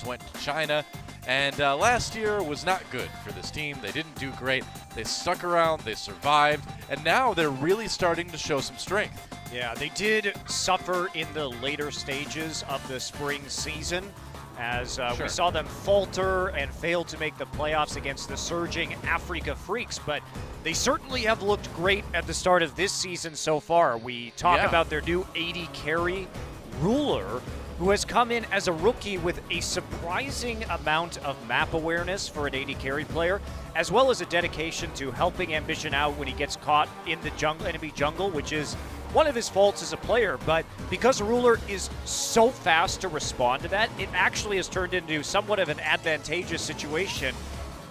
went to China. And last year was not good for this team. They didn't do great. They stuck around, they survived, and now they're really starting to show some strength. Yeah, they did suffer in the later stages of the spring season as we saw them falter and fail to make the playoffs against the surging Africa Freaks, but they certainly have looked great at the start of this season so far. We talk about their new 80 carry Ruler, who has come in as a rookie with a surprising amount of map awareness for an 80 carry player, as well as a dedication to helping Ambition out when he gets caught in the enemy jungle, which is one of his faults as a player. But because Ruler is so fast to respond to that, it actually has turned into somewhat of an advantageous situation,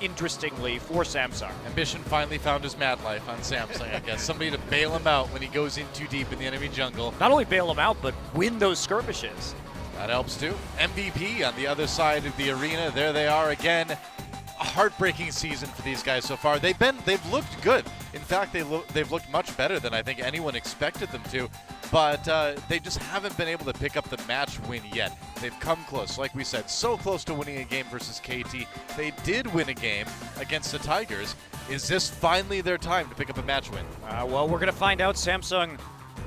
interestingly, for Samsung. Ambition finally found his mad life on Samsung, I guess. Somebody to bail him out when he goes in too deep in the enemy jungle. Not only bail him out, but win those skirmishes. That helps too. MVP on the other side of the arena. There they are again. A heartbreaking season for these guys so far. They've looked good. In fact, they've looked much better than I think anyone expected them to. But they just haven't been able to pick up the match win yet. They've come close, like we said, so close to winning a game versus KT. They did win a game against the Tigers. Is this finally their time to pick up a match win? Well, we're going to find out. Samsung,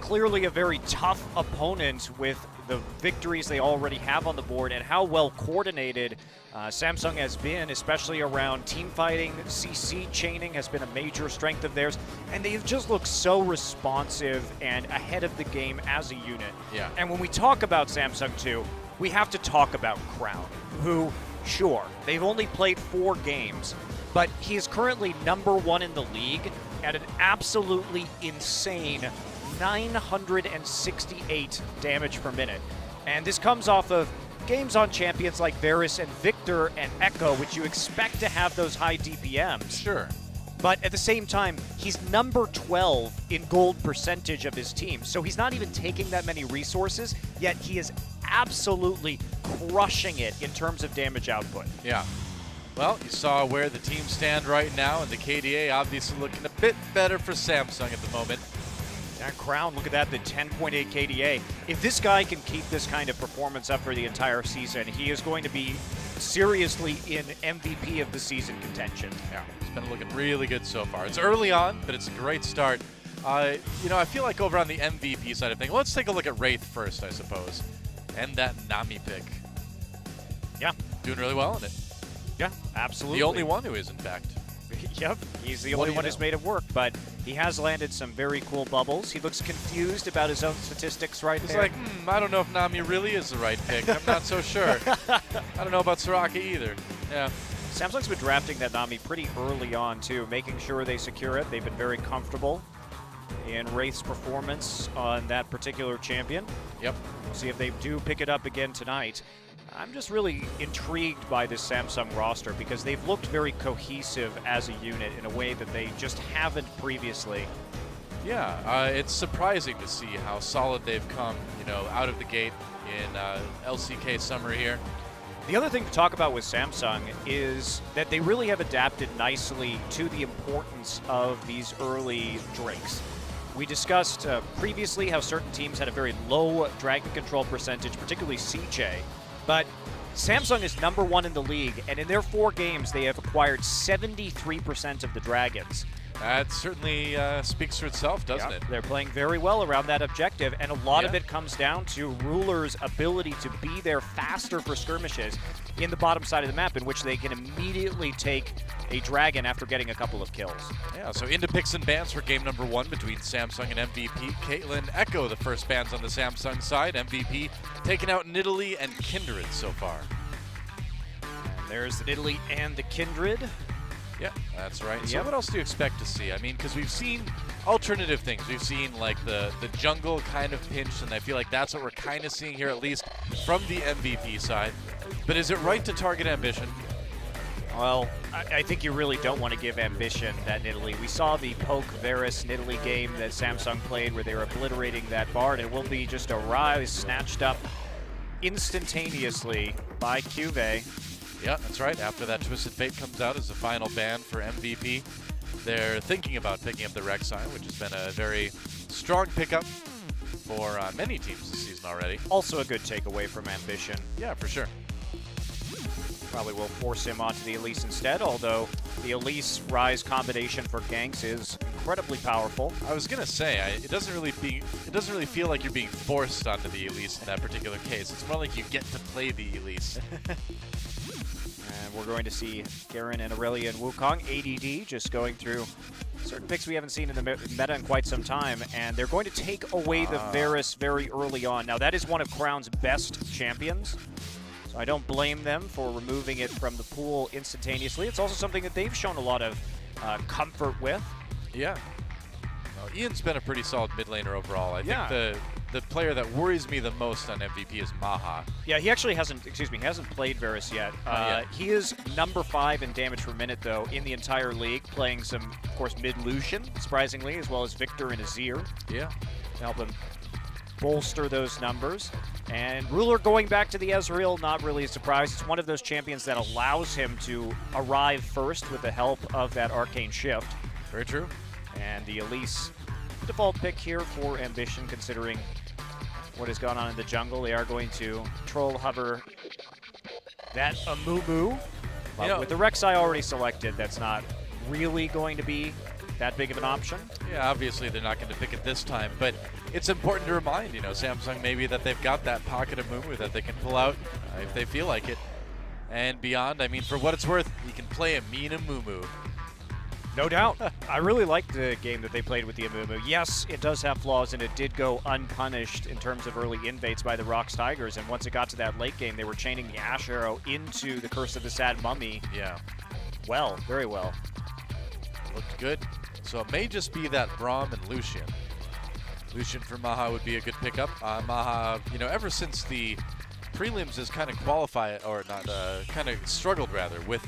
clearly a very tough opponent with the victories they already have on the board and how well coordinated Samsung has been, especially around team fighting. CC chaining has been a major strength of theirs, and they've just looked so responsive and ahead of the game as a unit. Yeah. And when we talk about Samsung too, we have to talk about Crown, who, sure, they've only played 4 games, but he is currently #1 in the league at an absolutely insane 968 damage per minute. And this comes off of games on champions like Varus and Victor and Ekko, which you expect to have those high DPMs. Sure. But at the same time, he's number 12 in gold percentage of his team. So he's not even taking that many resources, yet he is absolutely crushing it in terms of damage output. Yeah. Well, you saw where the teams stand right now, and the KDA obviously looking a bit better for Samsung at the moment. That Crown, look at that, the 10.8 KDA. If this guy can keep this kind of performance up for the entire season, he is going to be seriously in MVP of the season contention. Yeah, it's been looking really good so far. It's early on, but it's a great start. You know, I feel like over on the MVP side of things, let's take a look at Wraith first, I suppose. And that Nami pick. Yeah. Doing really well in it. Yeah, absolutely. The only one who is, in fact. Yep, he's the only one who's made it work, but he has landed some very cool bubbles. He looks confused about his own statistics right there. He's like, I don't know if Nami really is the right pick. I'm not so sure. I don't know about Soraka either. Yeah. Samsung's been drafting that Nami pretty early on, too, making sure they secure it. They've been very comfortable in Wraith's performance on that particular champion. Yep. We'll see if they do pick it up again tonight. I'm just really intrigued by this Samsung roster because they've looked very cohesive as a unit in a way that they just haven't previously. Yeah, it's surprising to see how solid they've come, you know, out of the gate in LCK summer here. The other thing to talk about with Samsung is that they really have adapted nicely to the importance of these early drakes. We discussed previously how certain teams had a very low dragon control percentage, particularly CJ. But Samsung is #1 in the league, and in their 4 games, they have acquired 73% of the dragons. That certainly speaks for itself, doesn't it? They're playing very well around that objective, and a lot of it comes down to Ruler's ability to be there faster for skirmishes in the bottom side of the map, in which they can immediately take a dragon after getting a couple of kills. Yeah, so into picks and bans for game #1 between Samsung and MVP. Caitlyn, Ekko, the first bans on the Samsung side. MVP taking out Nidalee and Kindred so far. And there's the Nidalee and the Kindred. Yeah, that's right. So what else do you expect to see? I mean, because we've seen alternative things. We've seen like the jungle kind of pinch, and I feel like that's what we're kind of seeing here, at least from the MVP side. But is it right to target Ambition? Well, I think you really don't want to give Ambition that Nidalee. We saw the Poke Varus Nidalee game that Samsung played where they were obliterating that Bard, and it will be just a Ryze snatched up instantaneously by CuVee. Yeah, that's right. After that Twisted Fate comes out as the final ban for MVP, they're thinking about picking up the Rek'Sai, which has been a very strong pickup for many teams this season already. Also a good takeaway from Ambition. Yeah, for sure. Probably will force him onto the Elise instead, although the Elise Ryze combination for ganks is incredibly powerful. I was gonna say it doesn't really feel like you're being forced onto the Elise in that particular case. It's more like you get to play the Elise. And we're going to see Garen and Aurelia and Wukong, ADD, just going through certain picks we haven't seen in the meta in quite some time, and they're going to take away the Varus very early on. Now, that is one of Crown's best champions, so I don't blame them for removing it from the pool instantaneously. It's also something that they've shown a lot of comfort with. Yeah. Well, Ian's been a pretty solid mid laner overall. I think the player that worries me the most on MVP is MaHa. Yeah, he actually hasn't played Varus yet. He is number 5 in damage per minute, though, in the entire league, playing some, of course, mid Lucian, surprisingly, as well as Victor and Azir. Yeah. To help him bolster those numbers. And Ruler going back to the Ezreal, not really a surprise. It's one of those champions that allows him to arrive first with the help of that Arcane Shift. Very true. And the Elise, default pick here for Ambition, considering what has gone on in the jungle. They are going to troll hover that Amumu. But with the Rek'Sai already selected, that's not really going to be that big of an option. Yeah, obviously they're not going to pick it this time, but it's important to remind, Samsung maybe that they've got that pocket of Mumu that they can pull out if they feel like it. And beyond, I mean, for what it's worth, you can play a mean Amumu. No doubt. I really liked the game that they played with the Amumu. Yes, it does have flaws, and it did go unpunished in terms of early invades by the Rox Tigers, and once it got to that late game, they were chaining the Ashe arrow into the Curse of the Sad Mummy. Yeah. Well, very well. Looked good. So it may just be that Braum and Lucian. Lucian for MaHa would be a good pickup. MaHa, ever since the prelims has kind of qualified, or not, kind of struggled rather, with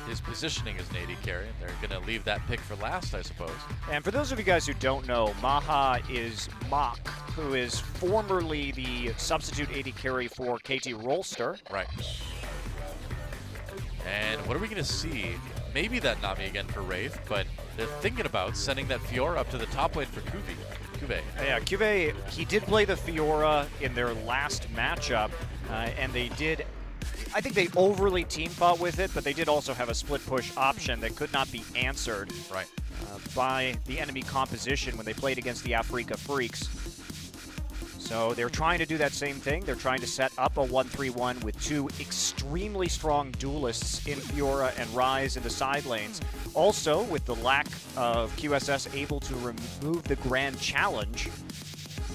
his positioning as an AD carry, and they're going to leave that pick for last, I suppose. And for those of you guys who don't know, MaHa is Mach, who is formerly the substitute AD carry for KT Rolster. Right. And what are we going to see? Maybe that Nami again for Wraith, but they're thinking about sending that Fiora up to the top lane for CuVee. Yeah, CuVee, he did play the Fiora in their last matchup, and they did, I think they overly team fought with it, but they did also have a split push option that could not be answered by the enemy composition when they played against the Africa Freaks. So they're trying to do that same thing. They're trying to set up a 1-3-1 with two extremely strong duelists in Fiora and Ryze in the side lanes. Also, with the lack of QSS able to remove the Grand Challenge,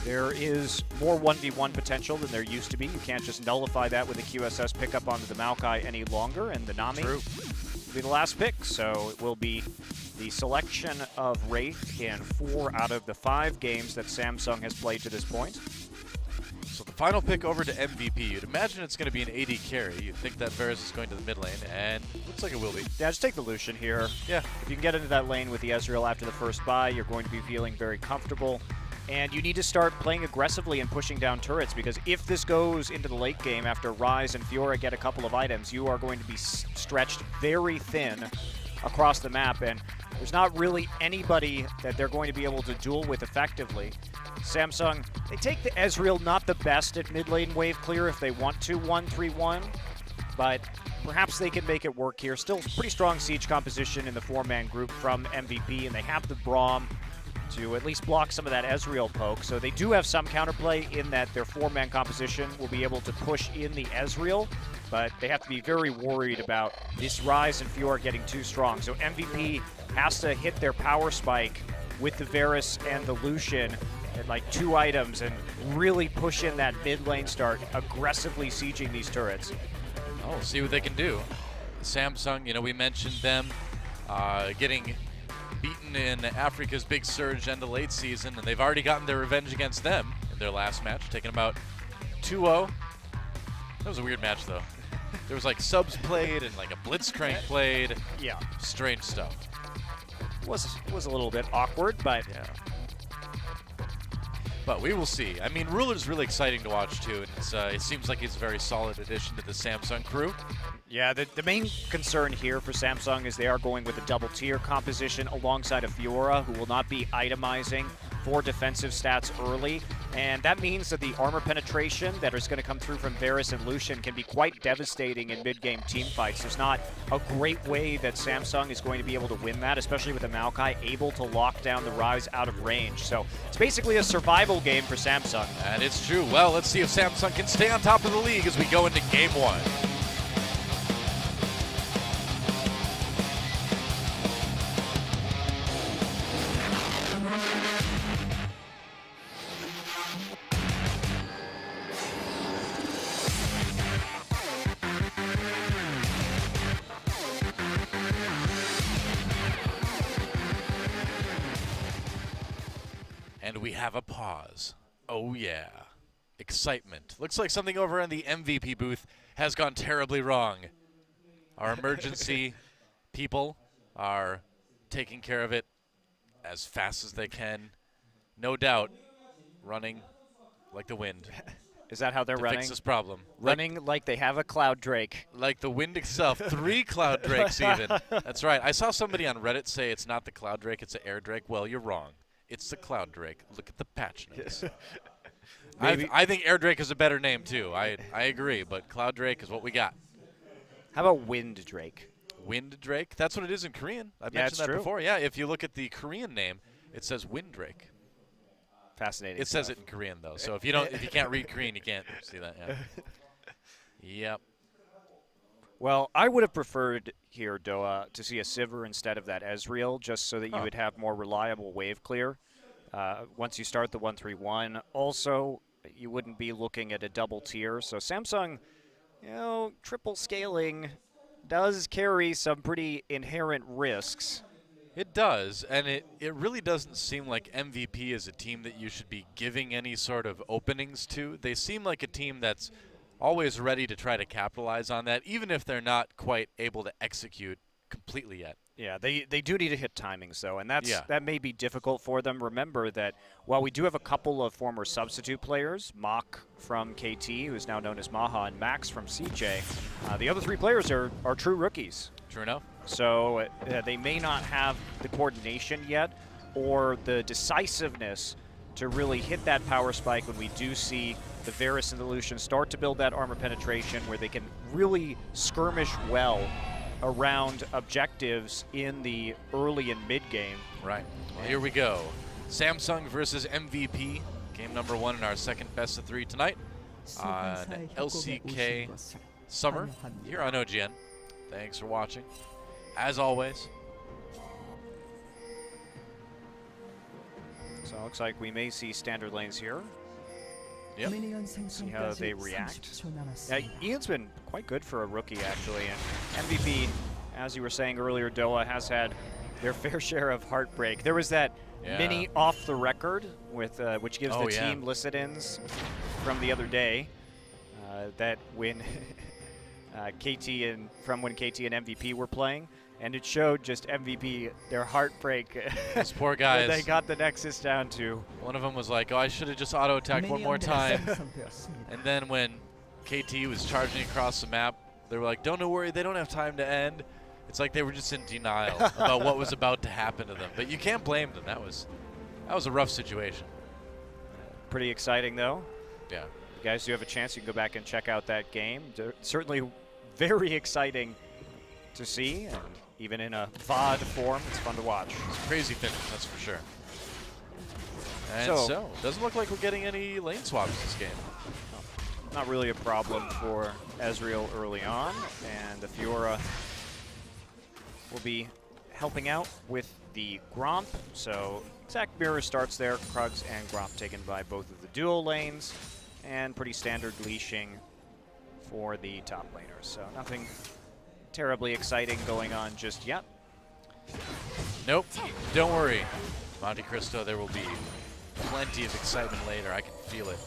there is more 1v1 potential than there used to be. You can't just nullify that with a QSS pickup onto the Maokai any longer, and the Nami will be the last pick. So it will be the selection of Wraith in 4 out of the 5 games that Samsung has played to this point. So the final pick over to MVP. You'd imagine it's going to be an AD carry. You'd think that Varus is going to the mid lane, and looks like it will be. Yeah, just take the Lucian here. Yeah. If you can get into that lane with the Ezreal after the first buy, you're going to be feeling very comfortable. And you need to start playing aggressively and pushing down turrets, because if this goes into the late game after Ryze and Fiora get a couple of items, you are going to be stretched very thin across the map, and there's not really anybody that they're going to be able to duel with effectively. Samsung, they take the Ezreal, not the best at mid lane wave clear if they want to 1-3-1, but perhaps they can make it work here. Still pretty strong siege composition in the 4-man group from MVP, and they have the Braum to at least block some of that Ezreal poke. So they do have some counterplay in that their 4-man composition will be able to push in the Ezreal, but they have to be very worried about this Ryze and Fiora getting too strong. So MVP has to hit their power spike with the Varus and the Lucian at like 2 items and really push in that mid lane start, aggressively sieging these turrets. Oh, we'll see what they can do. Samsung, we mentioned them getting beaten in Africa's big surge end of late season, and they've already gotten their revenge against them in their last match, taking them out 2-0. That was a weird match, though. There was like subs played and like a blitzcrank played. Yeah. Strange stuff. It was a little bit awkward, but yeah. But we will see. I mean, Ruler's really exciting to watch, too, and it seems like he's a very solid addition to the Samsung crew. Yeah, the main concern here for Samsung is they are going with a double tier composition alongside a Fiora, who will not be itemizing for defensive stats early, and that means that the armor penetration that is going to come through from Varus and Lucian can be quite devastating in mid-game team fights. There's not a great way that Samsung is going to be able to win that, especially with the Maokai able to lock down the Ryze out of range. So it's basically a survival game for Samsung. And it's true. Well, let's see if Samsung can stay on top of the league as we go into game 1. And we have a pause. Oh yeah. Excitement. Looks like something over in the MVP booth has gone terribly wrong. Our emergency people are taking care of it as fast as they can. No doubt running like the wind. Is that how they're running? Fix this problem. Running like they have a Cloud Drake. Like the wind itself. 3 Cloud Drakes even. That's right. I saw somebody on Reddit say it's not the Cloud Drake, it's the Air Drake. Well, you're wrong. It's the Cloud Drake. Look at the patch notes. I think Air Drake is a better name, too. I agree, but Cloud Drake is what we got. How about Wind Drake? Wind Drake? That's what it is in Korean. I've mentioned that before. Yeah, if you look at the Korean name, it says Wind Drake. Fascinating. It says it in Korean, though. So if you can't read Korean, you can't see that. Yeah. Yep. Well, I would have preferred here, Doa, to see a Sivir instead of that Ezreal, just so that you would have more reliable wave clear once you start the 1-3-1. Also, you wouldn't be looking at a double tier. So Samsung, triple scaling does carry some pretty inherent risks. It does, and it really doesn't seem like MVP is a team that you should be giving any sort of openings to. They seem like a team that's always ready to try to capitalize on that, even if they're not quite able to execute completely yet. Yeah, they do need to hit timings, though, and that may be difficult for them. Remember that while we do have a couple of former substitute players, Mach from KT, who is now known as MaHa, and Max from CJ, the other 3 players are true rookies. True enough. So they may not have the coordination yet or the decisiveness to really hit that power spike when we do see the Varus and the Lucian start to build that armor penetration where they can really skirmish well around objectives in the early and mid game. Right. Well, here we go. Samsung versus MVP. Game number 1 in our second best of 3 tonight on LCK Summer here on OGN. Thanks for watching. As always. So it looks like we may see standard lanes here. Yep. See how they react. Yeah, Ian's been quite good for a rookie, actually. And MVP, as you were saying earlier, Doa has had their fair share of heartbreak. There was that mini off the record with which gives the team Lycidins from the other day. That when KT and MVP were playing. And it showed just MVP, their heartbreak. Those poor guys. They got the Nexus down to. One of them was like, oh, I should have just auto-attacked one more time. And then when KT was charging across the map, they were like, don't worry, they don't have time to end. It's like they were just in denial about what was about to happen to them. But you can't blame them. That was a rough situation. Pretty exciting, though. Yeah. You guys do have a chance. You can go back and check out that game. Certainly very exciting to see. And even in a VOD form, it's fun to watch. It's a crazy finish, that's for sure. And so, doesn't look like we're getting any lane swaps this game. Not really a problem for Ezreal early on, and the Fiora will be helping out with the Gromp. So exact mirror starts there, Krugs and Gromp taken by both of the dual lanes, and pretty standard leashing for the top laners. So nothing terribly exciting going on just yet. Nope, don't worry. Monte Cristo, there will be plenty of excitement later. I can feel it.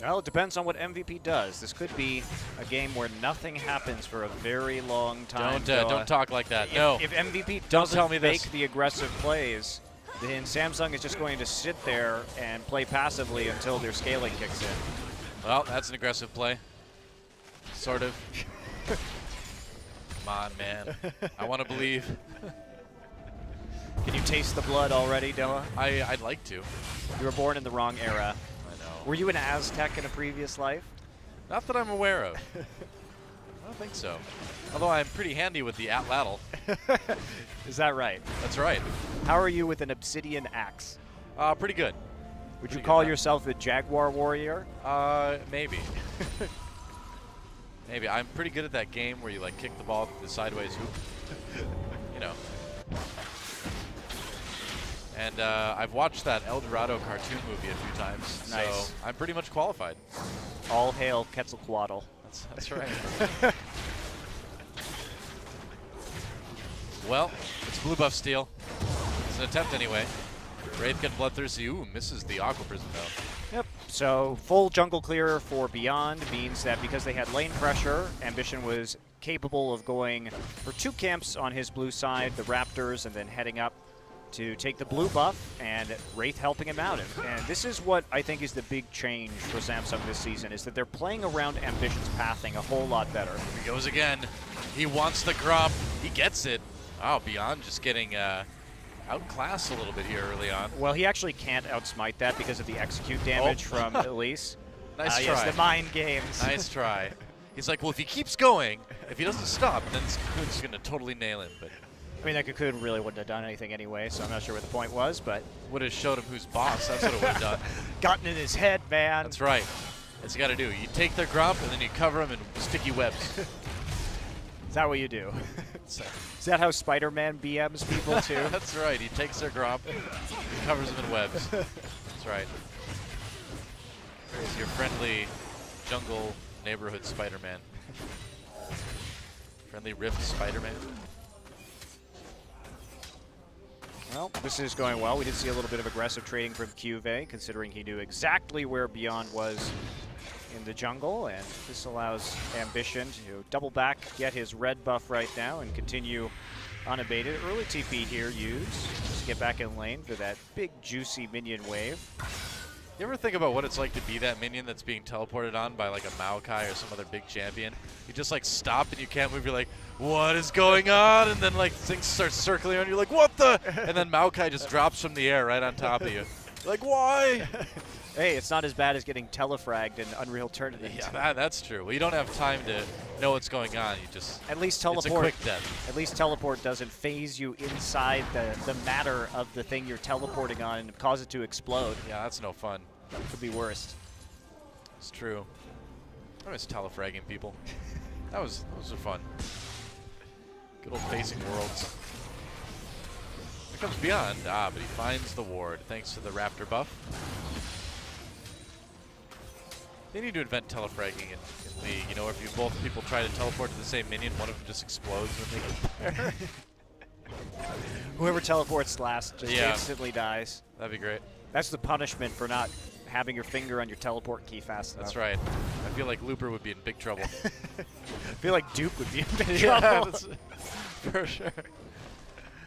Well, it depends on what MVP does. This could be a game where nothing happens for a very long time. Don't talk like that. No. If MVP doesn't fake the aggressive plays, then Samsung is just going to sit there and play passively until their scaling kicks in. Well, that's an aggressive play. Sort of. Come on, man. I want to believe. Can you taste the blood already, Doa? I'd like to. You were born in the wrong era. I know. Were you an Aztec in a previous life? Not that I'm aware of. I don't think so. Although I'm pretty handy with the atlatl. Is that right? That's right. How are you with an obsidian axe? Pretty good. Would Pretty you call good, yourself a jaguar warrior? Maybe. Maybe. I'm pretty good at that game where you like kick the ball through the sideways hoop. You know. And I've watched that El Dorado cartoon movie a few times. Nice. So I'm pretty much qualified. All hail Quetzalcoatl. That's right. Well, it's blue buff steal. It's an attempt anyway. Wraith getting bloodthirsty. Ooh, misses the Aqua Prism though. Yep. So full jungle clear for Beyond means that because they had lane pressure, Ambition was capable of going for 2 camps on his blue side, the Raptors, and then heading up to take the blue buff, and Wraith helping him out. And this is what I think is the big change for Samsung this season, is that they're playing around Ambition's pathing a whole lot better. Here he goes again. He wants the grub. He gets it. Oh, Beyond just getting outclassed a little bit here early on. Well, he actually can't outsmite that because of the execute damage from Elise. Nice try. Yes, the mind games. Nice try. He's like, well, if he keeps going, if he doesn't stop, then Cocoon's going to totally nail him. But I mean, that Cocoon really wouldn't have done anything anyway, so I'm not sure what the point was, but would have showed him who's boss. That's what it would have done. gotten in his head, man. That's right. That's what you got to do. You take their grump, and then you cover them in sticky webs. Is that what you do? Is that how Spider-Man BMs people too? That's right. He takes their grump, he covers them in webs. That's right. There's your friendly jungle neighborhood Spider-Man. Friendly Rift Spider-Man. Well, this is going well. We did see a little bit of aggressive trading from CuVee, considering he knew exactly where Beyond was in the jungle, and this allows Ambition to double back, get his red buff right now, and continue unabated. Early TP here used just to get back in lane for that big juicy minion wave. You ever think about what it's like to be that minion that's being teleported on by like a Maokai or some other big champion? You just like stop and you can't move. You're like, what is going on? And then like things start circling around. You're like, what the? And then Maokai just drops from the air right on top of you. You're like, why? Hey, it's not as bad as getting telefragged in Unreal Tournament. Yeah, that's true. Well, you don't have time to know what's going on. You just at least teleport. It's a quick death. At least teleport doesn't phase you inside the matter of the thing you're teleporting on and cause it to explode. Yeah, that's no fun. Could be worse. It's true. I miss telefragging people. That was fun. Good old facing worlds. Here comes Beyond. Ah, but he finds the ward thanks to the Raptor buff. They need to invent telefragging in League. You know, if you both people try to teleport to the same minion, one of them just explodes when they get there. Whoever teleports last just instantly dies. That'd be great. That's the punishment for not having your finger on your teleport key fast enough. That's right. I feel like Looper would be in big trouble. I feel like Duke would be in big trouble. For sure.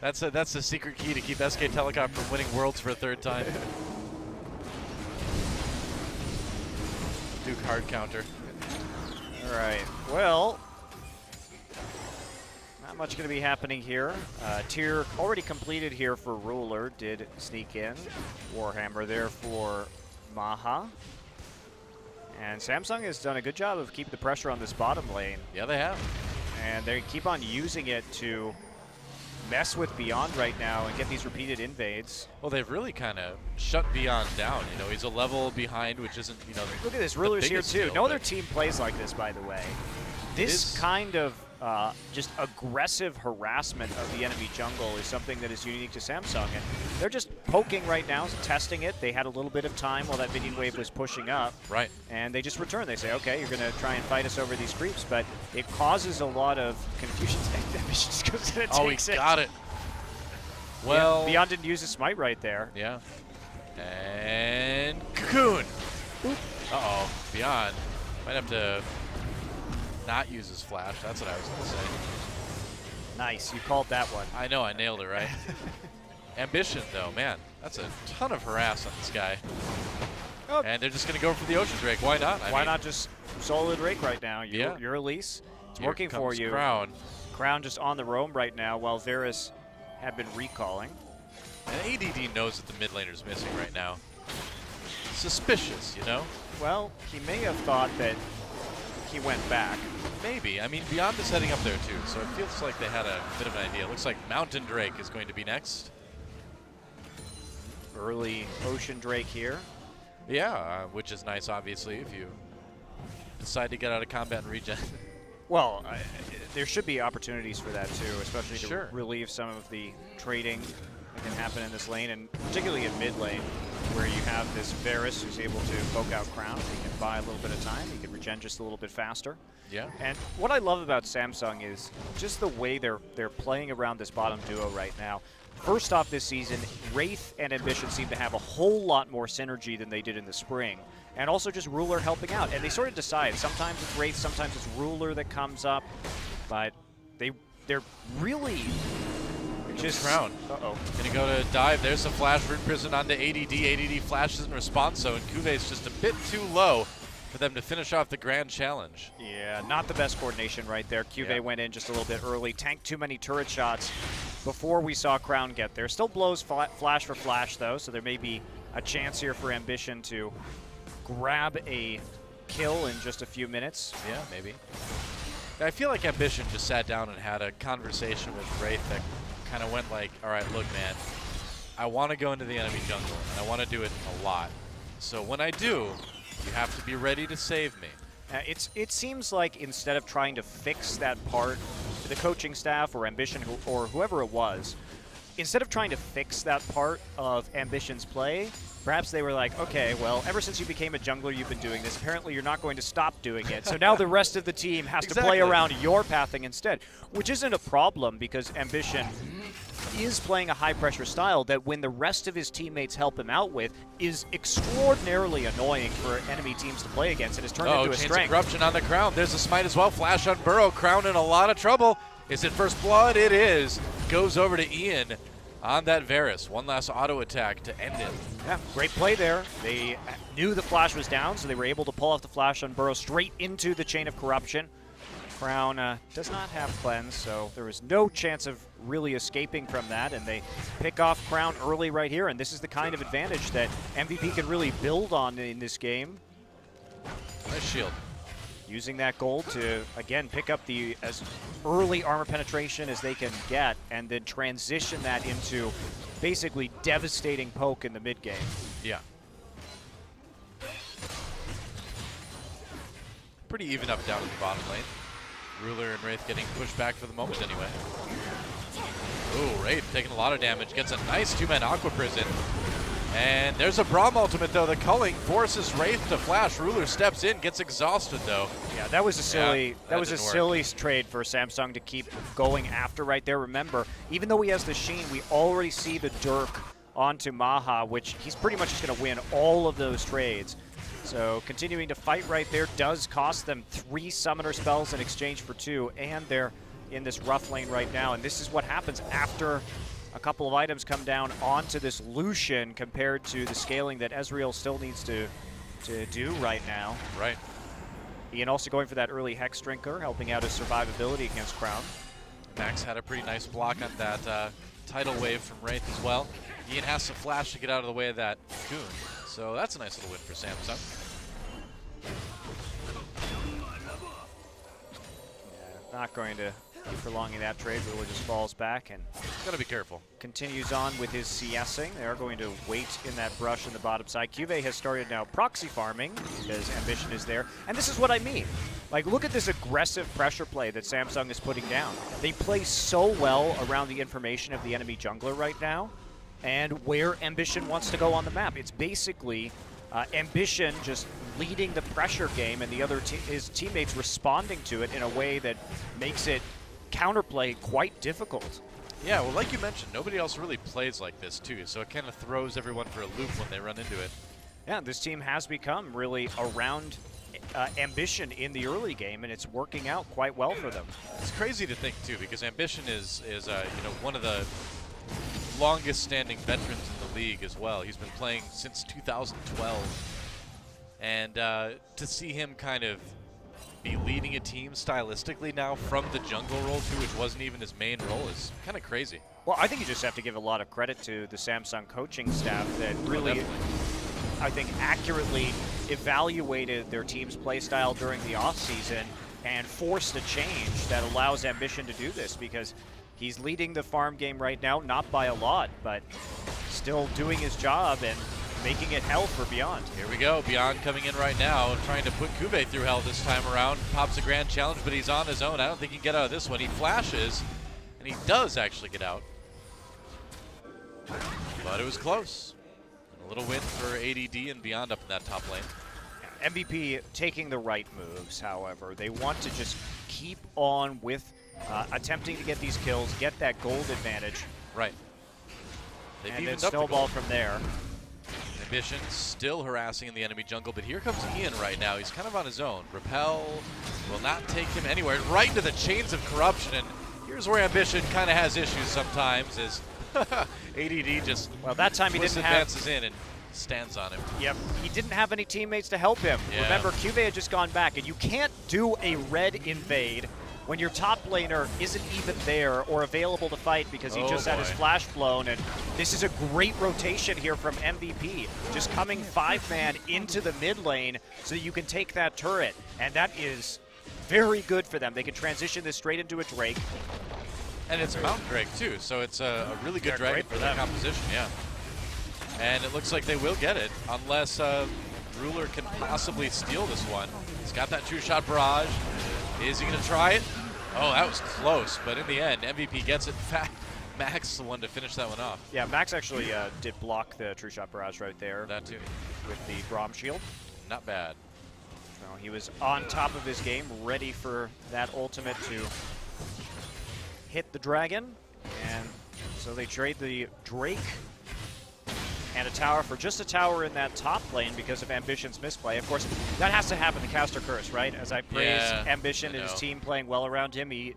That's the secret key to keep SK Telecom from winning Worlds for a 3rd time. Duke hard counter. All right. Well, not much going to be happening here. Tier already completed here for Ruler. Did sneak in. Warhammer there for MaHa. And Samsung has done a good job of keeping the pressure on this bottom lane. Yeah, they have. And they keep on using it to mess with Beyond right now and get these repeated invades. Well, they've really kind of shut Beyond down. You know, he's a level behind, which isn't, you know, look at this, Ruler's here too. Deal, no other team plays like this, by the way. This kind of just aggressive harassment of the enemy jungle is something that is unique to Samsung, and they're just poking right now, testing it. They had a little bit of time while that minion wave was pushing up. Right. And they just return. They say, okay, you're going to try and fight us over these creeps, but it causes a lot of confusion. Just goes in and takes he got it. Well, Beyond didn't use a smite right there. Yeah. And Cocoon. Uh-oh, Beyond might have to not use his flash. That's what I was going to say. Nice, you called that one. I know, I nailed it, right? Ambition, though, man, that's a ton of harass on this guy. Oh. And they're just going to go for the Ocean Drake. Why not? Why not just solid rake right now? You're Elise. It's working for you. Crown. Crown just on the roam right now while Varus have been recalling. And ADD knows that the mid laner's missing right now. Suspicious, you know? Well, he may have thought that he went back. Maybe. I mean, Beyond is heading up there too, so it feels like they had a bit of an idea. Looks like Mountain Drake is going to be next. Early Ocean Drake here. Yeah, which is nice, obviously, if you decide to get out of combat and regen. Well, there should be opportunities for that too, especially to Sure. relieve some of the trading that can happen in this lane, and particularly in mid lane, where you have this Varus who's able to poke out Crown. He can buy a little bit of time. He can regen just a little bit faster. Yeah. And what I love about Samsung is just the way they're playing around this bottom duo right now. First off this season, Wraith and Ambition seem to have a whole lot more synergy than they did in the spring. And also just Ruler helping out. And they sort of decide, sometimes it's Wraith, sometimes it's Ruler that comes up. But they're really just... Crown. Uh-oh. Gonna go to dive. There's a flash root prison onto ADD. ADD flashes in response, so and CuVee's just a bit too low for them to finish off the grand challenge. Yeah, not the best coordination right there. CuVee went in just a little bit early, tanked too many turret shots before we saw Crown get there. Still blows flash for flash though, so there may be a chance here for Ambition to grab a kill in just a few minutes. Yeah, maybe. I feel like Ambition just sat down and had a conversation with Wraith that kind of went like, all right, look, man, I want to go into the enemy jungle, and I want to do it a lot. So when I do, you have to be ready to save me. It seems like instead of trying to fix that part, the coaching staff or Ambition or whoever it was, instead of trying to fix that part of Ambition's play, perhaps they were like, okay, well, ever since you became a jungler, you've been doing this. Apparently, you're not going to stop doing it. So now the rest of the team has to play around your pathing instead, which isn't a problem because Ambition is playing a high-pressure style that when the rest of his teammates help him out with is extraordinarily annoying for enemy teams to play against. It has turned into a Chains strength. of Corruption on the Crown. There's a smite as well. Flash on Burrow. Crown in a lot of trouble. Is it first blood? It is. Goes over to Ian on that Varus. One last auto attack to end it. Yeah, great play there. They knew the flash was down, so they were able to pull off the flash on Burrow straight into the Chain of Corruption. Crown does not have cleanse, so there was no chance of really escaping from that, and they pick off Crown early right here, and this is the kind of advantage that MVP can really build on in this game. Nice shield. Using that gold to, again, pick up the as early armor penetration as they can get, and then transition that into basically devastating poke in the mid game. Yeah. Pretty even up down in the bottom lane. Ruler and Wraith getting pushed back for the moment anyway. Ooh, Wraith taking a lot of damage. Gets a nice two-man Aqua Prison. And there's a Braum ultimate though. The culling forces Wraith to flash. Ruler steps in, gets exhausted though. Yeah, that was a silly that was a didn't work. silly trade for Samsung to keep going after right there. Remember, even though he has the Sheen, we already see the Dirk onto MaHa, which he's pretty much just going to win all of those trades. So continuing to fight right there does cost them 3 summoner spells in exchange for 2, and they're in this rough lane right now. And this is what happens after a couple of items come down onto this Lucian compared to the scaling that Ezreal still needs to do right now. Right. Ian also going for that early Hex Drinker, helping out his survivability against Crown. Max had a pretty nice block on that tidal wave from Wraith as well. Ian has to flash to get out of the way of that Goon. So that's a nice little win for Samsung. Yeah, not going to be prolonging that trade. Ruler just falls back and Gotta be careful. continues on with his CSing. They are going to wait in that brush in the bottom side. CuVee has started now proxy farming because Ambition is there. And this is what I mean. Like, look at this aggressive pressure play that Samsung is putting down. They play so well around the information of the enemy jungler right now and where Ambition wants to go on the map. It's basically Ambition just leading the pressure game and the other his teammates responding to it in a way that makes it counterplay quite difficult. Yeah, well, like you mentioned, nobody else really plays like this too, so it kind of throws everyone for a loop when they run into it. Yeah, this team has become really around Ambition in the early game, and it's working out quite well for them. It's crazy to think too, because Ambition is you know, one of the longest-standing veterans in the league as well. He's been playing since 2012, and to see him kind of be leading a team stylistically now from the jungle role too, which wasn't even his main role, is kind of crazy. Well, I think you just have to give a lot of credit to the Samsung coaching staff that really, I think, accurately evaluated their team's play style during the offseason and forced a change that allows Ambition to do this, because he's leading the farm game right now, not by a lot, but still doing his job and making it hell for Beyond. Here we go, Beyond coming in right now, trying to put CuVee through hell this time around. Pops a grand challenge, but he's on his own. I don't think he can get out of this one. He flashes, and he does actually get out. But it was close. And a little win for ADD and Beyond up in that top lane. MVP taking the right moves, however. They want to just keep on with attempting to get these kills, get that gold advantage. Right. They've and evened then up the snowball gold. from there. Ambition still harassing in the enemy jungle, but here comes Ian right now. He's kind of on his own. Repel will not take him anywhere. Right into the chains of corruption, and here's where Ambition kind of has issues sometimes, is ADD just that time he didn't advances in and stands on him. Yep, he didn't have any teammates to help him. Yeah. Remember, CuVee had just gone back, and you can't do a red invade when your top laner isn't even there or available to fight because he just had his flash blown. And this is a great rotation here from MVP, just coming 5-man into the mid lane so that you can take that turret. And that is very good for them. They can transition this straight into a Drake. And it's a Mountain Drake too, so it's a really good dragon for their composition, yeah. And it looks like they will get it, unless Ruler can possibly steal this one. He's got that two-shot barrage. Is he going to try it? Oh, that was close, but in the end, MVP gets it. In fact, Max is the one to finish that one off. Yeah, Max actually did block the true shot barrage right there. That too. With the Braum shield. Not bad. No, he was on top of his game, ready for that ultimate to hit the dragon. And so they trade the Drake and a tower for just a tower in that top lane because of Ambition's misplay. Of course, that has to happen to Caster Curse, right? As I praise Ambition and his team playing well around him, he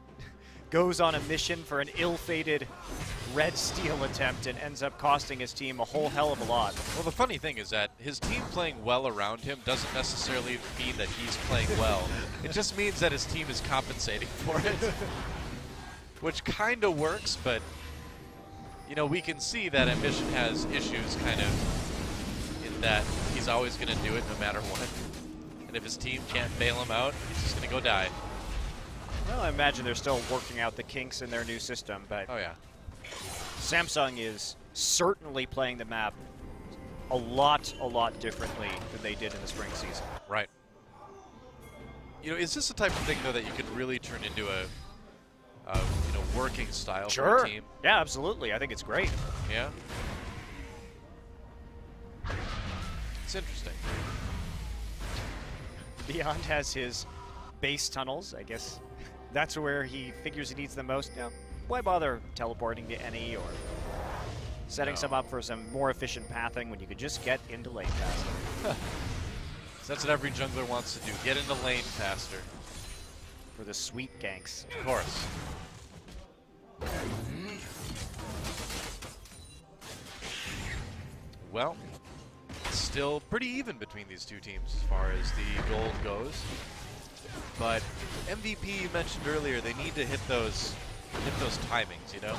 goes on a mission for an ill-fated red steal attempt and ends up costing his team a whole hell of a lot. Well, the funny thing is that his team playing well around him doesn't necessarily mean that he's playing well. It just means that his team is compensating for it, which kind of works, but you know, we can see that Ambition has issues kind of in that he's always going to do it no matter what. And if his team can't bail him out, he's just going to go die. Well, I imagine they're still working out the kinks in their new system, but Samsung is certainly playing the map a lot differently than they did in the spring season. Right. You know, is this the type of thing, though, that you could really turn into a you know, working style for a team? Yeah, absolutely. I think it's great. Yeah. It's interesting. Beyond has his base tunnels. I guess that's where he figures he needs the most. You know, why bother teleporting to any or setting some up for some more efficient pathing when you could just get into lane faster? So that's what every jungler wants to do, get into lane faster. For the sweet ganks. Of course. Well, it's still pretty even between these two teams as far as the gold goes. But MVP, you mentioned earlier, they need to hit those timings, you know?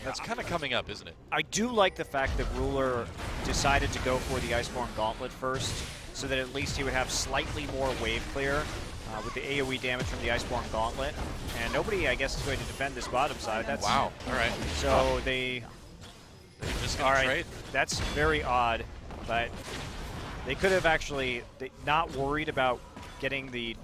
That's kind of coming up, isn't it? I do like the fact that Ruler decided to go for the Iceborne Gauntlet first, so that at least he would have slightly more wave clear with the AoE damage from the Iceborne Gauntlet. And nobody, I guess, is going to defend this bottom side. That's wow. All right. So they're just going to trade? That's very odd, but they could have actually not worried about getting the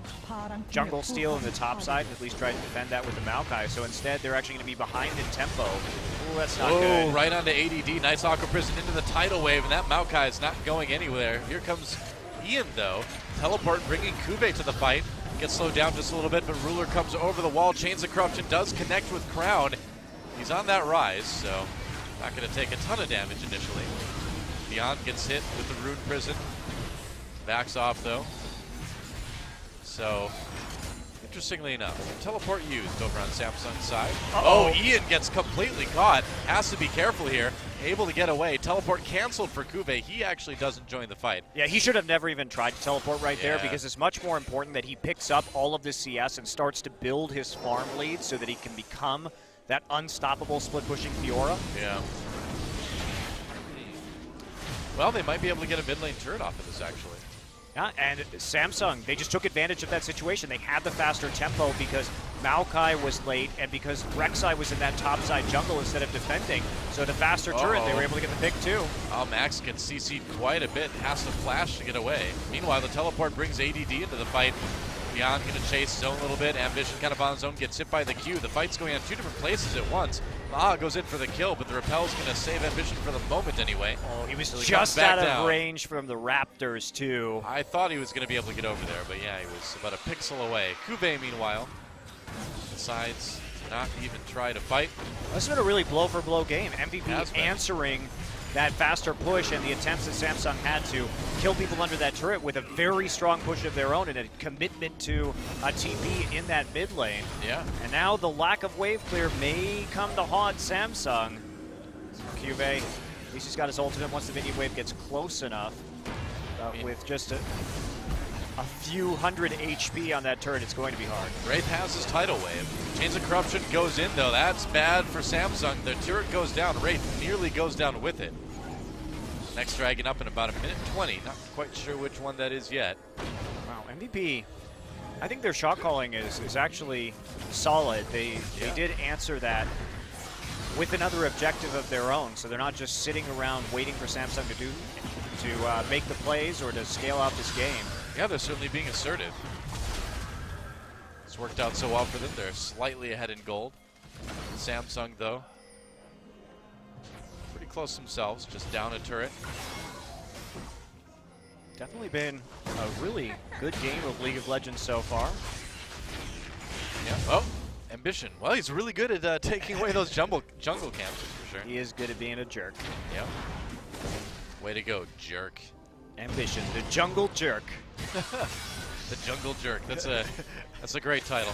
jungle steal in the top side, and at least try to defend that with the Maokai. So instead, they're actually going to be behind in tempo. Ooh, that's not good. Right onto ADD. Nice Aqua Prison into the tidal wave, and that Maokai is not going anywhere. Here comes Ian, though. Teleport bringing CuVee to the fight. Gets slowed down just a little bit, but Ruler comes over the wall. Chains of Corruption does connect with Crown. He's on that Ryze, so not going to take a ton of damage initially. Beyond gets hit with the Rune Prison. Backs off, though. So, interestingly enough, teleport used over on Samsung's side. Oh, Ian gets completely caught. Has to be careful here. able to get away. Teleport canceled for CuVee. He actually doesn't join the fight. Yeah, he should have never even tried to teleport right there, because it's much more important that he picks up all of this CS and starts to build his farm lead so that he can become that unstoppable split-pushing Fiora. Yeah. Well, they might be able to get a mid lane turret off of this, actually. Yeah, and Samsung, they just took advantage of that situation. They had the faster tempo because Maokai was late and because Rek'Sai was in that topside jungle instead of defending. So the faster turret, they were able to get the pick too. Oh, Max gets CC'd quite a bit, has to flash to get away. Meanwhile, the teleport brings ADD into the fight. Beyond going to chase zone a little bit. Ambition kind of on zone, gets hit by the Q. The fight's going on two different places at once. MaHa goes in for the kill, but the repel's going to save Ambition for the moment anyway. Oh, he was just out of range from the Raptors too. I thought he was going to be able to get over there, but yeah, he was about a pixel away. CuVee, meanwhile, decides to not even try to fight. This has been a really blow-for-blow game. MVP answering that faster push and the attempts that Samsung had to kill people under that turret with a very strong push of their own and a commitment to a TP in that mid lane. Yeah. And now the lack of wave clear may come to haunt Samsung. CuVee, at least he's got his ultimate once the minion wave gets close enough. With just a few hundred HP on that turret, it's going to be hard. Wraith has his tidal wave. Chains of Corruption goes in, though. That's bad for Samsung. The turret goes down. Wraith nearly goes down with it. Next dragon up in about 1:20. Not quite sure which one that is yet. Wow, MVP. I think their shot calling is actually solid. They did answer that with another objective of their own, so they're not just sitting around waiting for Samsung to make the plays or to scale out this game. Yeah, they're certainly being assertive. It's worked out so well for them. They're slightly ahead in gold. Samsung, though, pretty close themselves, just down a turret. Definitely been a really good game of League of Legends so far. Yeah. Oh, Ambition. Well, he's really good at taking away those jungle camps, for sure. He is good at being a jerk. Yeah. Way to go, jerk. Ambition, the jungle jerk. The jungle jerk. That's a great title.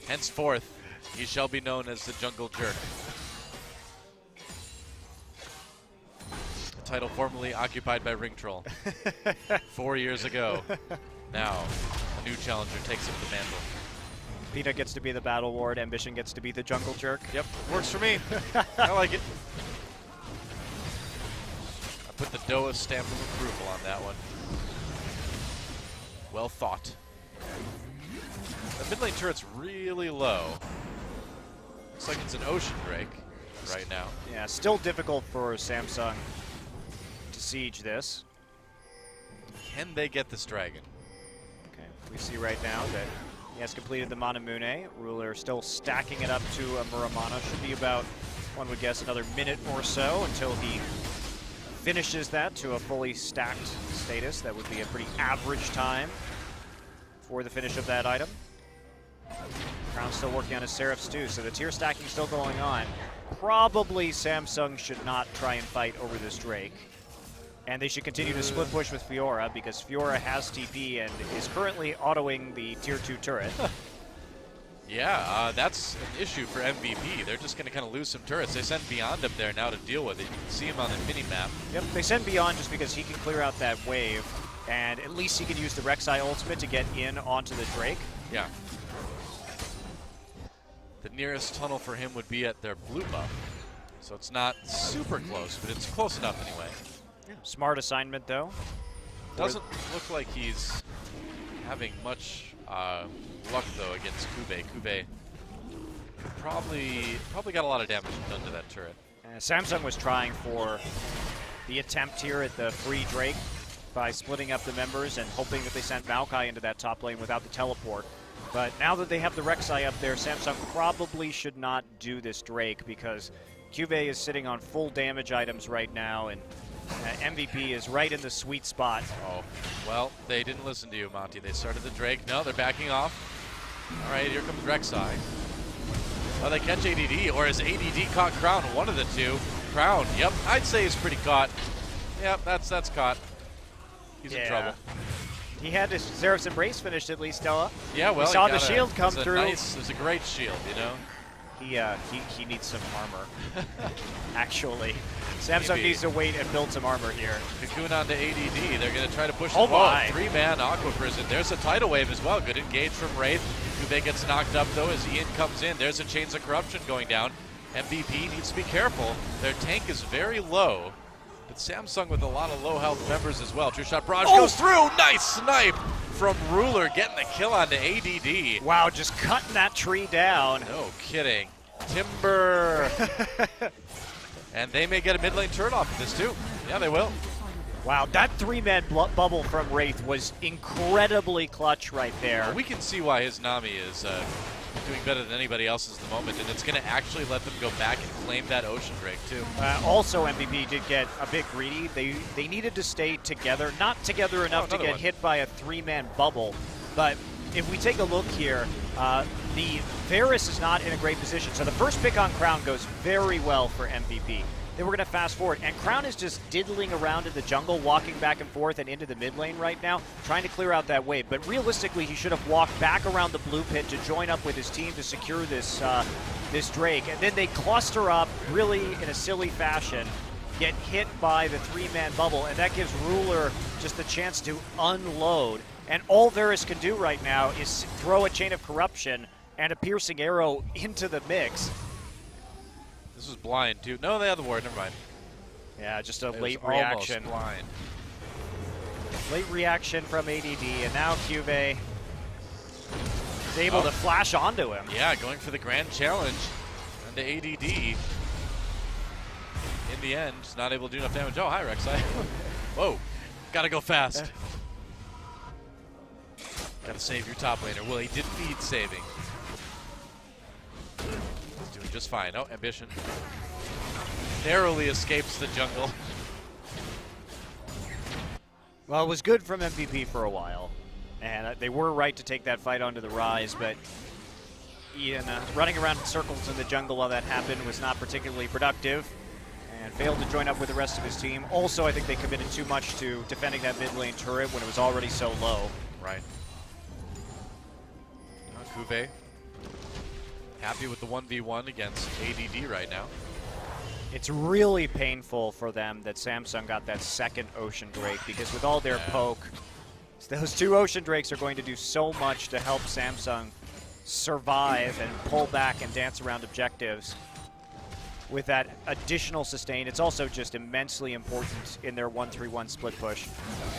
Henceforth, he shall be known as the jungle jerk. A title formerly occupied by Ring Troll 4 years ago. Now, a new challenger takes up the mantle. Peanut gets to be the battle ward. Ambition gets to be the jungle jerk. Yep, works for me. I like it. I put the Doa stamp of approval on that one. Well thought. The mid lane turret's really low. Looks like it's an ocean break right now. Yeah, still difficult for Samsung to siege this. Can they get this dragon? Okay, we see right now that he has completed the Manamune. Ruler still stacking it up to a Muramana. Should be about, one would guess, another minute or so until he finishes that to a fully stacked status. That would be a pretty average time for the finish of that item. Crown's still working on his Seraphs too, so the tier stacking still going on. Probably Samsung should not try and fight over this Drake. And they should continue to split push with Fiora because Fiora has TP and is currently autoing the tier 2 turret. Yeah, that's an issue for MVP. They're just going to kind of lose some turrets. They send Beyond up there now to deal with it. You can see him on the mini-map. Yep, they send Beyond just because he can clear out that wave, and at least he can use the Rek'Sai ultimate to get in onto the Drake. Yeah. The nearest tunnel for him would be at their blue buff. So it's not super close, but it's close enough anyway. Yeah. Smart assignment, though. Doesn't look like he's having much luck, though, against CuVee. CuVee probably got a lot of damage done to that turret. Samsung was trying for the attempt here at the free Drake by splitting up the members and hoping that they sent Maokai into that top lane without the teleport. But now that they have the Rek'Sai up there, Samsung probably should not do this Drake because CuVee is sitting on full damage items right now, and MVP is right in the sweet spot. Oh, well, they didn't listen to you, Monty. They started the Drake. No, they're backing off. All right, here comes Rek'Sai. Oh, they catch ADD, or is ADD caught Crown? One of the two. Crown, yep, I'd say he's pretty caught. Yep, that's caught. He's in trouble. He had his Seraph's Embrace finished at least, Noah. Yeah, well, we saw the shield come through. It was a great shield, you know. He needs some armor. Actually, Samsung needs to wait and build some armor here. Cocoon onto ADD. They're going to try to push the ball. 3-man Aqua Prison. There's a tidal wave as well. Good engage from Wraith. CuVee gets knocked up though as Ian comes in. There's a Chains of Corruption going down. MVP needs to be careful. Their tank is very low. But Samsung with a lot of low health members as well. True shot barrage goes through. Nice snipe from Ruler getting the kill onto ADD. Wow, just cutting that tree down. No kidding. Timber. And they may get a mid lane turret off of this too. Yeah, they will. Wow, that 3-man bubble from Wraith was incredibly clutch right there. Well, we can see why his Nami is doing better than anybody else's at the moment, and it's going to actually let them go back and claim that Ocean Drake too. Also, MVP did get a bit greedy. They needed to stay together, not together enough to get hit by a 3-man bubble. But if we take a look here, the Varus is not in a great position. So the first pick on Crown goes very well for MVP. Then we're going to fast forward, and Crown is just diddling around in the jungle, walking back and forth and into the mid lane right now, trying to clear out that wave. But realistically, he should have walked back around the blue pit to join up with his team to secure this this Drake. And then they cluster up really in a silly fashion, get hit by the 3-man bubble, and that gives Ruler just the chance to unload. And all Varus can do right now is throw a Chain of Corruption and a piercing arrow into the mix. This was blind too. No, they had the ward. Never mind. Yeah, just a It late was reaction. Almost blind. Late reaction from ADD, and now CuVee is able to flash onto him. Yeah, going for the grand challenge onto ADD. In the end, he's not able to do enough damage. Oh, hi, Rek'Sai. Whoa, gotta go fast. Gotta save your top laner. Well, he didn't need saving. He's doing just fine. Oh, Ambition narrowly escapes the jungle. Well, it was good from MVP for a while, and they were right to take that fight onto the Ryze, but Ian running around in circles in the jungle while that happened was not particularly productive and failed to join up with the rest of his team. Also, I think they committed too much to defending that mid lane turret when it was already so low. Right. CuVee happy with the 1v1 against ADD right now. It's really painful for them that Samsung got that second Ocean Drake, because with all their poke, those 2 Ocean Drakes are going to do so much to help Samsung survive and pull back and dance around objectives. With that additional sustain, it's also just immensely important in their 1-3-1 split push.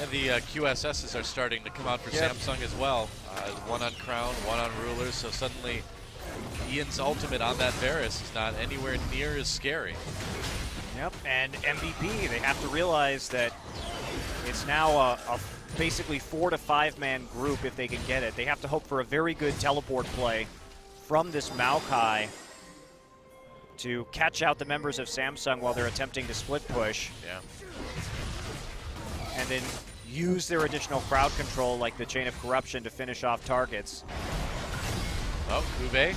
And the QSSs are starting to come out for Samsung as well. One on Crown, one on Rulers, so suddenly Ian's ultimate on that Varus is not anywhere near as scary. Yep, and MVP, they have to realize that it's now a basically 4 to 5-man group if they can get it. They have to hope for a very good teleport play from this Maokai to catch out the members of Samsung while they're attempting to split push. Yeah. And then use their additional crowd control like the Chain of Corruption to finish off targets. Oh, CuVee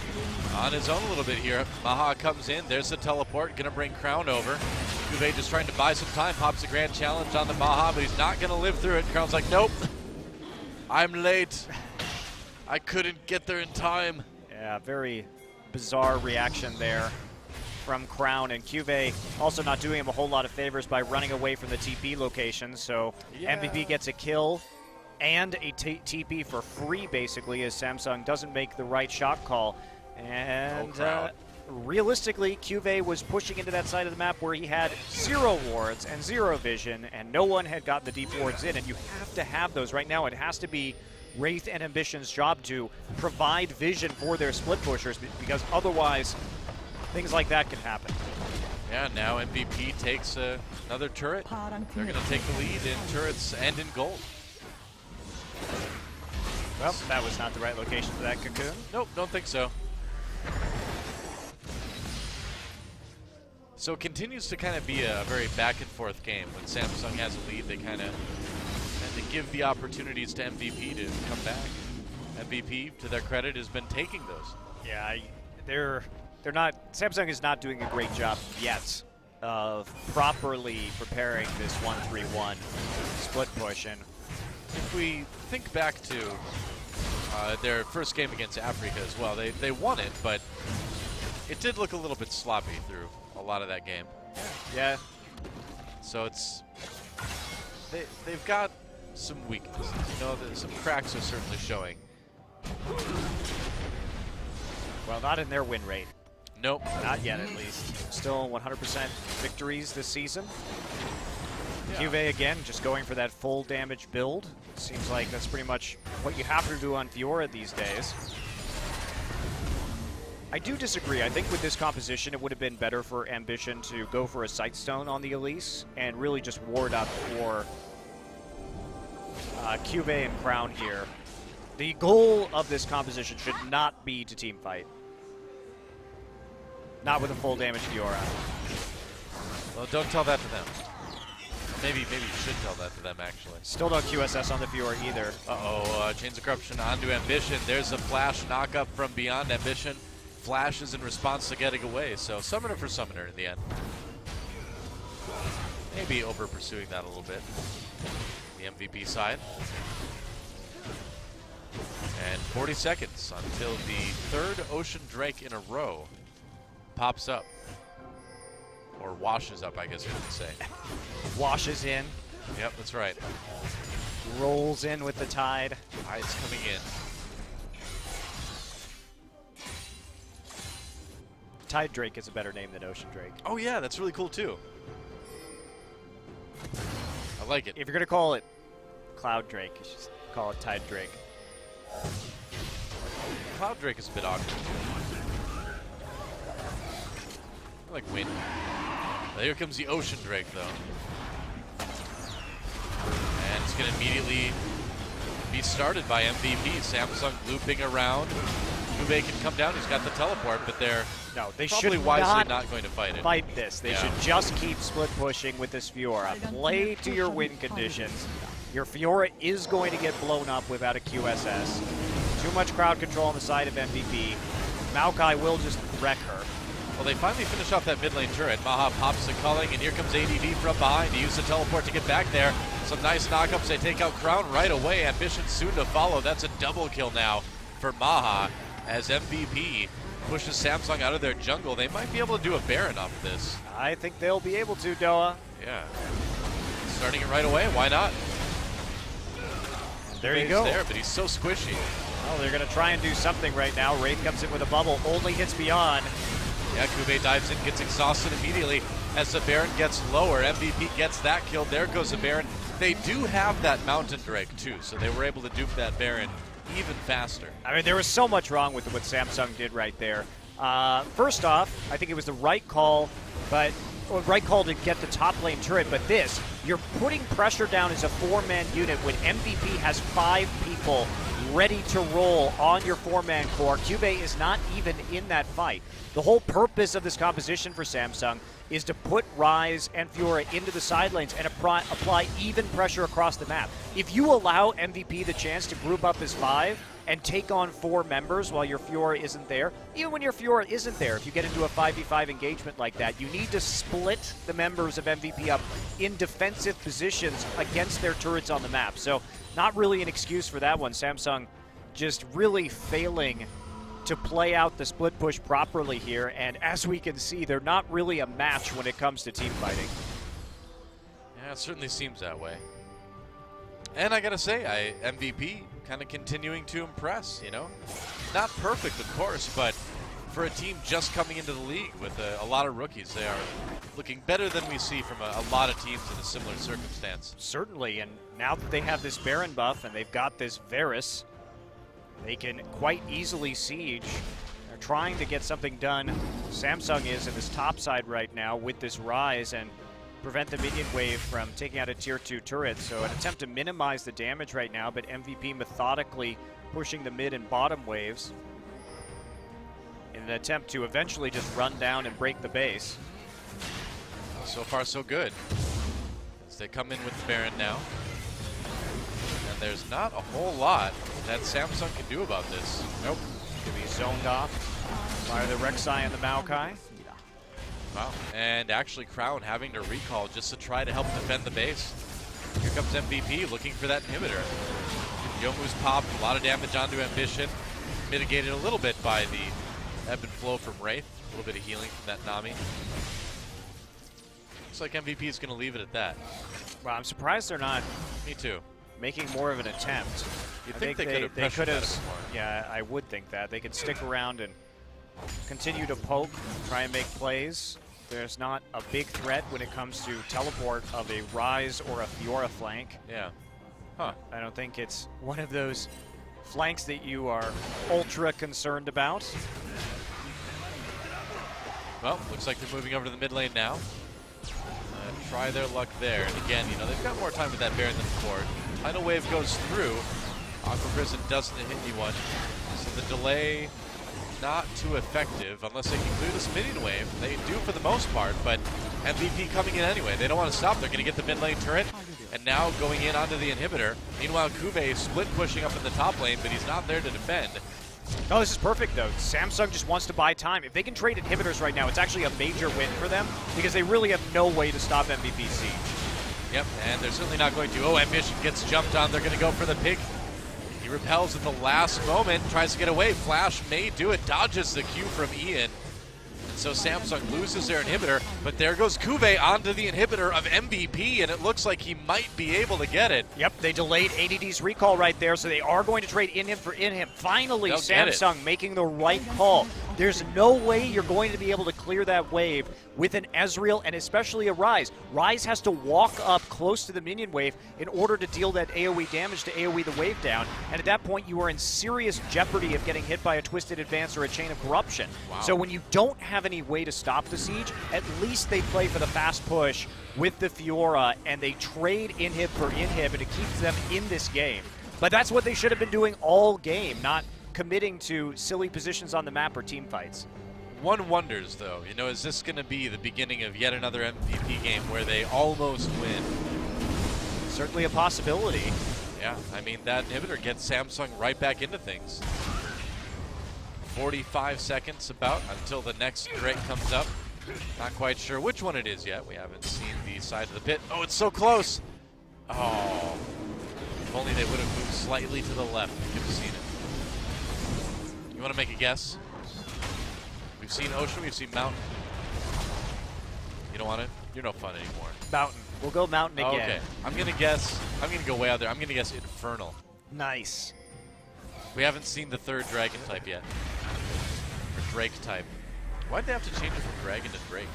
on his own a little bit here. MaHa comes in, there's the teleport, gonna bring Crown over. CuVee just trying to buy some time, pops a grand challenge on the MaHa, but he's not gonna live through it. Crown's like, nope, I'm late. I couldn't get there in time. Yeah, very bizarre reaction there from Crown, and CuVee also not doing him a whole lot of favors by running away from the TP location, so MVP gets a kill and a TP for free, basically, as Samsung doesn't make the right shot call. And realistically, CuVee was pushing into that side of the map where he had 0 wards and 0 vision, and no one had gotten the deep wards in, and you have to have those right now. It has to be Wraith and Ambition's job to provide vision for their split pushers, because otherwise things like that can happen. Yeah, now MVP takes another turret. They're going to take the lead in turrets and in gold. Well, that was not the right location for that Cocoon. Nope, don't think so. So it continues to kind of be a very back and forth game. When Samsung has a lead, they kind of give the opportunities to MVP to come back. MVP, to their credit, has been taking those. Yeah, they're not. Samsung is not doing a great job yet of properly preparing this 1-3-1 split push. And if we think back to their first game against Africa as well, they won it, but It did look a little bit sloppy through a lot of that game. Yeah. So it's they've got some weaknesses. You know, some cracks are certainly showing. Well, not in their win rate. Nope. Not yet, at least. Still 100% victories this season. Yeah. CuVee, again, just going for that full damage build. Seems like that's pretty much what you have to do on Fiora these days. I do disagree. I think with this composition, it would have been better for Ambition to go for a Sightstone on the Elise and really just ward up for CuVee and Crown here. The goal of this composition should not be to team fight. Not with a full damage Fiora. Well, don't tell that to them. Maybe you should tell that to them, actually. Still no QSS on the Fiora either. Uh-oh, Chains of Corruption onto Ambition. There's a flash knock-up from beyond Ambition. Flashes in response to getting away, so Summoner for Summoner in the end. Maybe over-pursuing that a little bit. The MVP side. And 40 seconds until the third Ocean Drake in a row pops up. Or washes up, I guess you would say. Washes in. Yep, that's right. Rolls in with the tide. Tide's coming in. Tide Drake is a better name than Ocean Drake. Oh yeah, that's really cool too. I like it. If you're going to call it Cloud Drake, you should call it Tide Drake. Cloud Drake is a bit awkward. I like wind. Well, here comes the Ocean Drake though. And it's going to immediately be started by MVP. Samsung looping around. CuVee can come down. He's got the teleport, but they're they probably should wisely not going to fight it. Fight this. They should just keep split pushing with this Fiora. Play to your win conditions. Your Fiora is going to get blown up without a QSS. Too much crowd control on the side of MVP. Maokai will just wreck her. Well, they finally finish off that mid lane turret. MaHa pops the culling, and here comes ADD from behind to use the teleport to get back there. Some nice knockups. They take out Crown right away. Ambition soon to follow. That's a double kill now for MaHa as MVP pushes Samsung out of their jungle. They might be able to do a Baron off of this. I think they'll be able to, Doa. Yeah. Starting it right away. Why not? There you go. There, but he's so squishy. Well, they're going to try and do something right now. Wraith comes in with a bubble. Only hits beyond. Yeah, CuVee dives in, gets exhausted immediately as the Baron gets lower. MVP gets that kill. There goes the Baron. They do have that Mountain Drake, too, so they were able to dupe that Baron even faster. I mean, there was so much wrong with what Samsung did right there. First off, I think it was the right call, to get the top lane turret, but this, you're putting pressure down as a four-man unit when MVP has 5 people ready to roll on your four-man core. CuVee is not even in that fight. The whole purpose of this composition for Samsung is to put Ryze and Fiora into the side lanes and apply even pressure across the map. If you allow MVP the chance to group up as 5 and take on 4 members while your Fiora isn't there, even when your Fiora isn't there, if you get into a 5v5 engagement like that, you need to split the members of MVP up in defensive positions against their turrets on the map. So not really an excuse for that one. Samsung just really failing to play out the split push properly here, and as we can see, they're not really a match when it comes to team fighting. Yeah, it certainly seems that way. And I gotta say, MVP kind of continuing to impress, you know? Not perfect, of course, but for a team just coming into the league with a lot of rookies, they are looking better than we see from a lot of teams in a similar circumstance. Certainly, and now that they have this Baron buff and they've got this Varus, they can quite easily siege. They're trying to get something done. Samsung is in this top side right now with this Ryze and prevent the minion wave from taking out a tier 2 turret. So an attempt to minimize the damage right now, but MVP methodically pushing the mid and bottom waves in an attempt to eventually just run down and break the base. So far, so good. As they come in with the Baron now. And there's not a whole lot that Samsung can do about this. Nope. Could be zoned off by the Rek'Sai and the Maokai. Wow. And actually Crown having to recall just to try to help defend the base. Here comes MVP looking for that inhibitor. Yomu's popped, a lot of damage onto Ambition. Mitigated a little bit by the ebb and flow from Wraith. A little bit of healing from that Nami. Looks like MVP is going to leave it at that. Well, I'm surprised they're not. Me too. Making more of an attempt. You'd think they could have. Yeah, I would think that. They could stick around and continue to poke, try and make plays. There's not a big threat when it comes to teleport of a Ryze or a Fiora flank. Yeah. Huh. I don't think it's one of those flanks that you are ultra concerned about. Well, looks like they're moving over to the mid lane now. Try their luck there. And again, you know, they've got more time with that Baron than before. Tidal Wave goes through. Aqua Prison doesn't hit anyone. So the delay, not too effective unless they can clear this minion wave. They do for the most part, but MVP coming in anyway. They don't want to stop. They're going to get the mid lane turret. And now going in onto the inhibitor. Meanwhile, CuVee split pushing up in the top lane, but he's not there to defend. Oh, this is perfect, though. Samsung just wants to buy time. If they can trade inhibitors right now, it's actually a major win for them because they really have no way to stop MVP Siege. Yep, and they're certainly not going to. Oh, Ambition gets jumped on. They're going to go for the pig. He repels at the last moment, tries to get away. Flash may do it, dodges the Q from Ian. And so Samsung loses their inhibitor, but there goes CuVee onto the inhibitor of MVP, and it looks like he might be able to get it. Yep, they delayed ADD's recall right there, so they are going to trade in him for in him. Finally, Samsung making the right call. There's no way you're going to be able to clear that wave with an Ezreal and especially a Ryze. Ryze has to walk up close to the minion wave in order to deal that AoE damage to AoE the wave down, and at that point you are in serious jeopardy of getting hit by a Twisted Advance or a Chain of Corruption. Wow. So when you don't have any way to stop the siege, at least they play for the fast push with the Fiora and they trade inhib for inhib, and it keeps them in this game. But that's what they should have been doing all game, not committing to silly positions on the map or team fights. One wonders, though, you know, is this going to be the beginning of yet another MVP game where they almost win? Certainly a possibility. Yeah, I mean, that inhibitor gets Samsung right back into things. 45 seconds about until the next Drake comes up. Not quite sure which one it is yet. We haven't seen the side of the pit. Oh, it's so close. Oh, if only they would have moved slightly to the left. We could have seen it. You want to make a guess? We've seen Ocean, we've seen Mountain. You don't want it? You're no fun anymore. Mountain. We'll go Mountain again. Okay. I'm going to guess, I'm going to go way out there. I'm going to guess Infernal. Nice. We haven't seen the third dragon type yet. Or Drake type. Why'd they have to change it from dragon to Drake?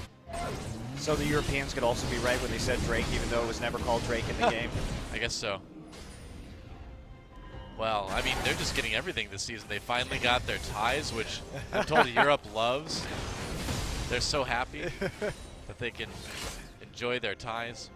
So the Europeans could also be right when they said Drake, even though it was never called Drake in the game. I guess so. Well, I mean, they're just getting everything this season. They finally got their ties, which I'm told Europe loves. They're so happy that they can enjoy their ties.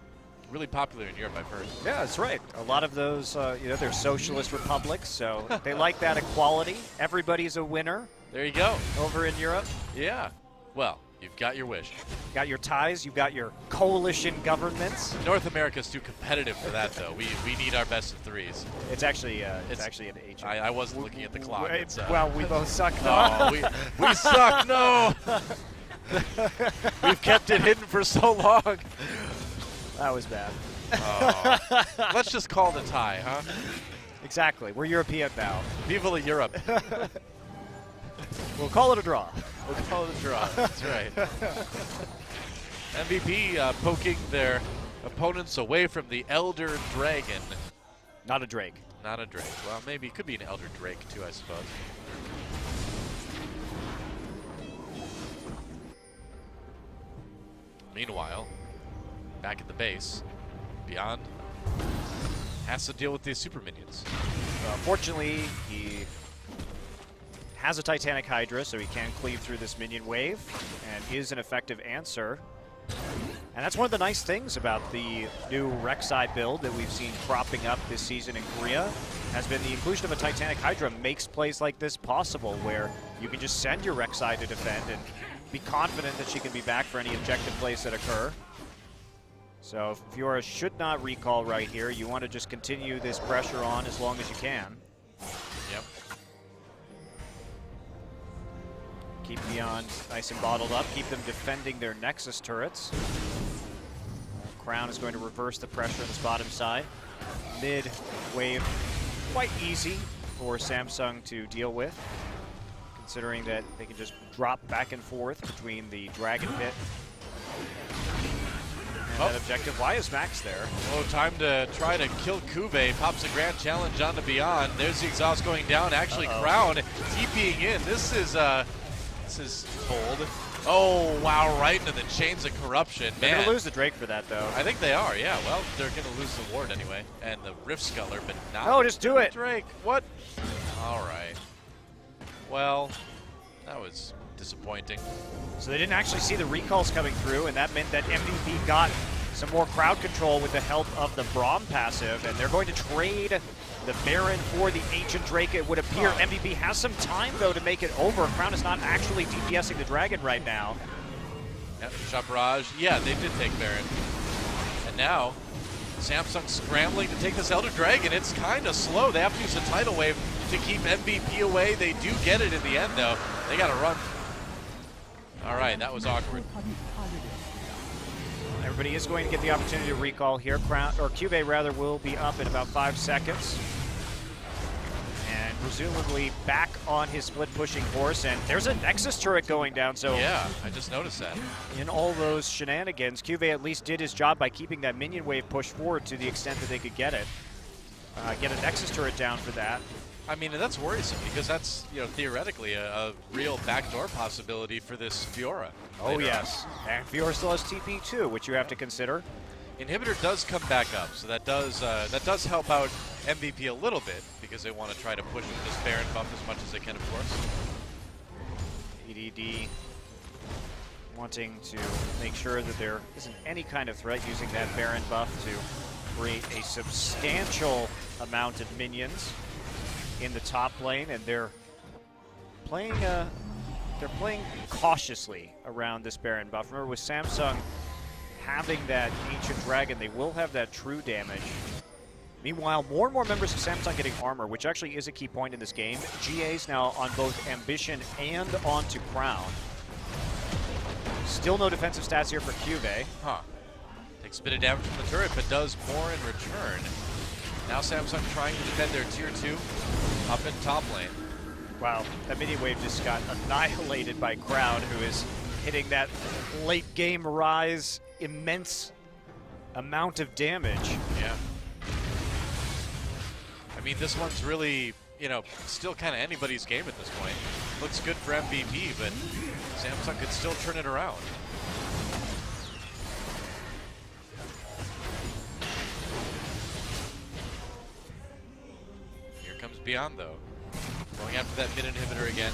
Really popular in Europe, I've heard. Yeah, that's right. A lot of those, you know, they're socialist republics, so they like that equality. Everybody's a winner. There you go. Over in Europe. Yeah. Well, you've got your wish. Got your ties, you've got your coalition governments. North America's too competitive for that, though. We need our best of threes. It's actually an H. I wasn't looking at the clock. Well, we both suck. No, we suck. No. We've kept it hidden for so long. That was bad. Oh. Let's just call it a tie, huh? Exactly. We're European now. Viva la Europe. We'll call it a draw. We'll call it a draw. That's right. MVP poking their opponents away from the Elder Dragon. Not a Drake. Not a Drake. Well, maybe it could be an Elder Drake, too, I suppose. Meanwhile, back at the base, Beyond has to deal with these super minions. Fortunately, he has a Titanic Hydra, so he can cleave through this minion wave, and is an effective answer. And that's one of the nice things about the new Rek'Sai build that we've seen cropping up this season in Korea, has been the inclusion of a Titanic Hydra makes plays like this possible, where you can just send your Rek'Sai to defend and be confident that she can be back for any objective plays that occur. So Fiora should not recall right here. You want to just continue this pressure on as long as you can. Yep. Keep Beyond nice and bottled up. Keep them defending their Nexus turrets. Crown is going to reverse the pressure on this bottom side. Mid wave, quite easy for Samsung to deal with. You can considering that they can just drop back and forth between the Dragon Pit and that objective. Why is Max there? Oh, time to try to kill CuVee. Pops a grand challenge on the Beyond. There's the exhaust going down. Actually, Crown TPing in. This is bold. Oh, wow, right into the chains of corruption. They're going to lose the Drake for that, though. I think they are, yeah. Well, they're going to lose the ward anyway. And the Rift Sculler, but not No, just do it. Drake. What? All right. Well, that was disappointing. So they didn't actually see the recalls coming through, and that meant that MVP got some more crowd control with the help of the Braum passive, and they're going to trade the Baron for the Ancient Drake, it would appear. MVP has some time, though, to make it over. Crown is not actually DPSing the Dragon right now. Yep, shot barrage. Yeah, they did take Baron. And now, Samsung scrambling to take this Elder Dragon. It's kind of slow. They have to use a tidal wave to keep MVP away. They do get it in the end, though. They got to run. All right, that was awkward. Everybody is going to get the opportunity to recall here. Crown, or CuVee rather, will be up in about 5 seconds. And presumably back on his split pushing horse. And there's a Nexus turret going down, so yeah, I just noticed that. In all those shenanigans, CuVee at least did his job by keeping that minion wave pushed forward to the extent that they could get it. Get a Nexus turret down for that. I mean, that's worrisome because that's, you know, theoretically a real backdoor possibility for this Fiora. Oh yes, and Fiora still has TP too, which you have to consider. Inhibitor does come back up, so that does help out MVP a little bit because they want to try to push this Baron buff as much as they can, of course. EDD wanting to make sure that there isn't any kind of threat, using that Baron buff to create a substantial amount of minions in the top lane, and they're playing cautiously around this Baron buff. Remember, with Samsung having that Ancient Dragon, they will have that true damage. Meanwhile, more and more members of Samsung getting armor, which actually is a key point in this game. GA's now on both Ambition and onto Crown. Still no defensive stats here for CuVee. Takes a bit of damage from the turret, but does more in return. Now Samsung trying to defend their tier 2 up in top lane. Wow, that minion wave just got annihilated by Crown, who is hitting that late game Ryze immense amount of damage. Yeah. I mean, this one's really, you know, still kind of anybody's game at this point. Looks good for MVP, but Samsung could still turn it around. Beyond, though. Going after that mid inhibitor again.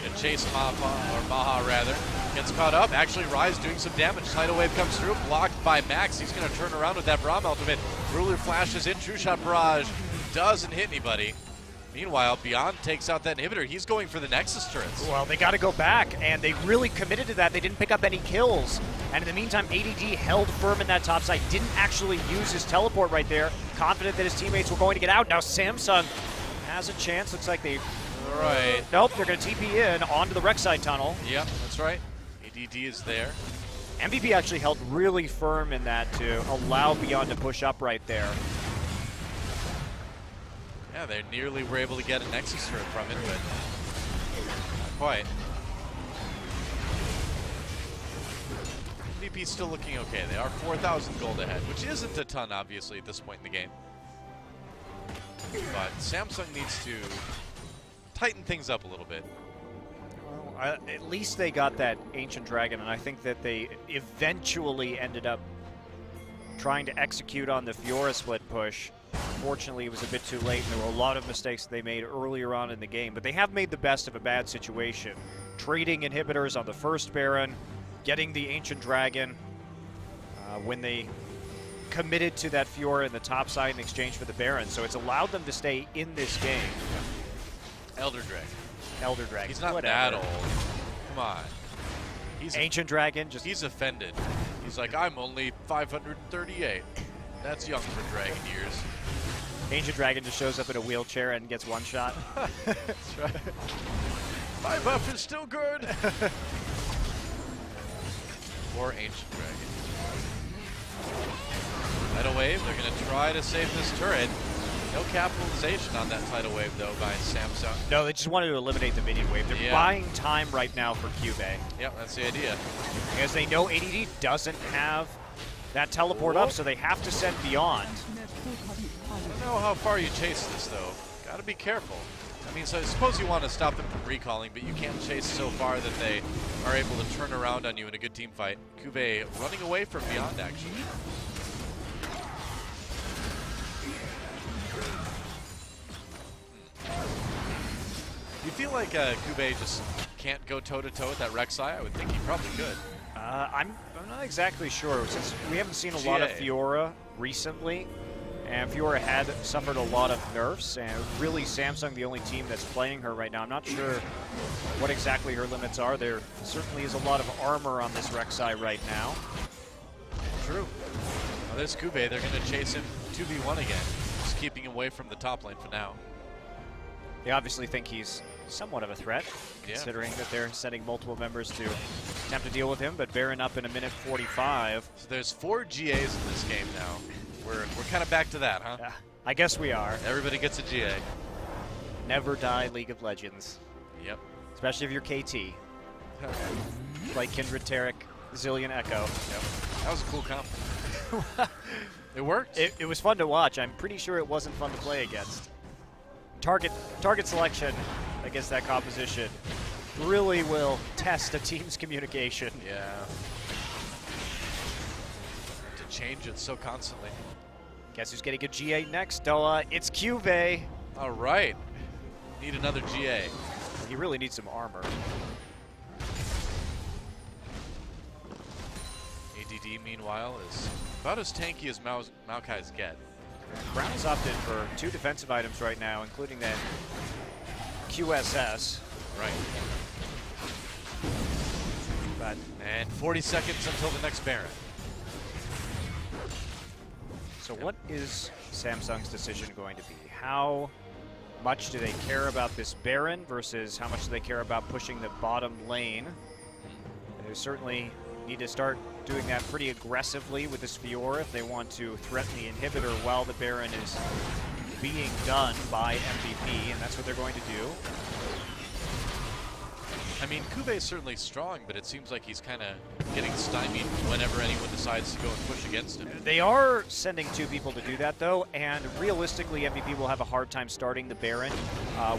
Gonna chase MaHa rather. Gets caught up. Actually, Ryze doing some damage. Tidal wave comes through, blocked by Max. He's gonna turn around with that Braum ultimate. Ruler flashes in. True shot barrage doesn't hit anybody. Meanwhile, Beyond takes out that inhibitor. He's going for the Nexus turrets. Well, they got to go back, and they really committed to that. They didn't pick up any kills. And in the meantime, ADD held firm in that top side, didn't actually use his teleport right there, confident that his teammates were going to get out. Now Samsung has a chance. Looks like they... Right. Nope, they're going to TP in onto the Rek'Sai tunnel. Yep, that's right. ADD is there. MVP actually held really firm in that to allow Beyond to push up right there. Yeah, they nearly were able to get a Nexus turret from it, but not quite. MVP's still looking okay. They are 4,000 gold ahead, which isn't a ton, obviously, at this point in the game. But Samsung needs to tighten things up a little bit. Well, at least they got that Ancient Dragon, and I think that they eventually ended up trying to execute on the Fiora split push. Unfortunately, it was a bit too late, and there were a lot of mistakes that they made earlier on in the game. But they have made the best of a bad situation. Trading inhibitors on the first Baron, getting the Ancient Dragon when they committed to that Fiora in the top side in exchange for the Baron. So it's allowed them to stay in this game. Elder Dragon. Elder Dragon. He's not whatever. that old. Come on. He's Ancient Dragon. Just he's offended. He's like, I'm only 538. That's young for dragon years. Ancient Dragon just shows up in a wheelchair and gets one shot. That's right. My buff is still good. Poor Ancient Dragon. Tidal wave, they're going to try to save this turret. No capitalization on that tidal wave, though, by Samsung. No, they just wanted to eliminate the minion wave. They're buying time right now for CuVee. Yep, that's the idea. Because they know ADD doesn't have that teleport up, so they have to send Beyond. I don't know how far you chase this, though. Gotta be careful. I mean, so I suppose you want to stop them from recalling, but you can't chase so far that they are able to turn around on you in a good team fight. CuVee running away from Beyond, actually. You feel like CuVee just can't go toe-to-toe with that Rek'Sai? I would think he probably could. I'm not exactly sure, since we haven't seen a lot of Fiora recently, and Fiora had suffered a lot of nerfs, and really Samsung the only team that's playing her right now. I'm not sure what exactly her limits are. There certainly is a lot of armor on this Rek'Sai right now. True. Well, there's CuVee. They're going to chase him 2v1 again, just keeping him away from the top lane for now. They obviously think he's somewhat of a threat, considering that they're sending multiple members to attempt to deal with him, but Baron up in a minute 45. So there's 4 GAs in this game now. We're kind of back to that, huh? Yeah, I guess we are. Everybody gets a GA. Never die League of Legends. Yep. Especially if you're KT. Like Kindred, Tarek, Zillion, Ekko. Yep. That was a cool comp. It worked. It was fun to watch. I'm pretty sure it wasn't fun to play against. Target selection against that composition really will test a team's communication. Yeah. To change it so constantly. Guess who's getting a GA next, Doa? It's CuVee. All right. Need another GA. He really needs some armor. ADD, meanwhile, is about as tanky as Maokai's get. Braum's opted for 2 defensive items right now, including that QSS. Right. But and 40 seconds until the next Baron. So what is Samsung's decision going to be? How much do they care about this Baron versus how much do they care about pushing the bottom lane? They certainly need to start doing that pretty aggressively with this Fiora if they want to threaten the inhibitor while the Baron is being done by MVP, and that's what they're going to do. I mean, CuVee is certainly strong, but it seems like he's kind of getting stymied whenever anyone decides to go and push against him. They are sending 2 people to do that, though, and realistically, MVP will have a hard time starting the Baron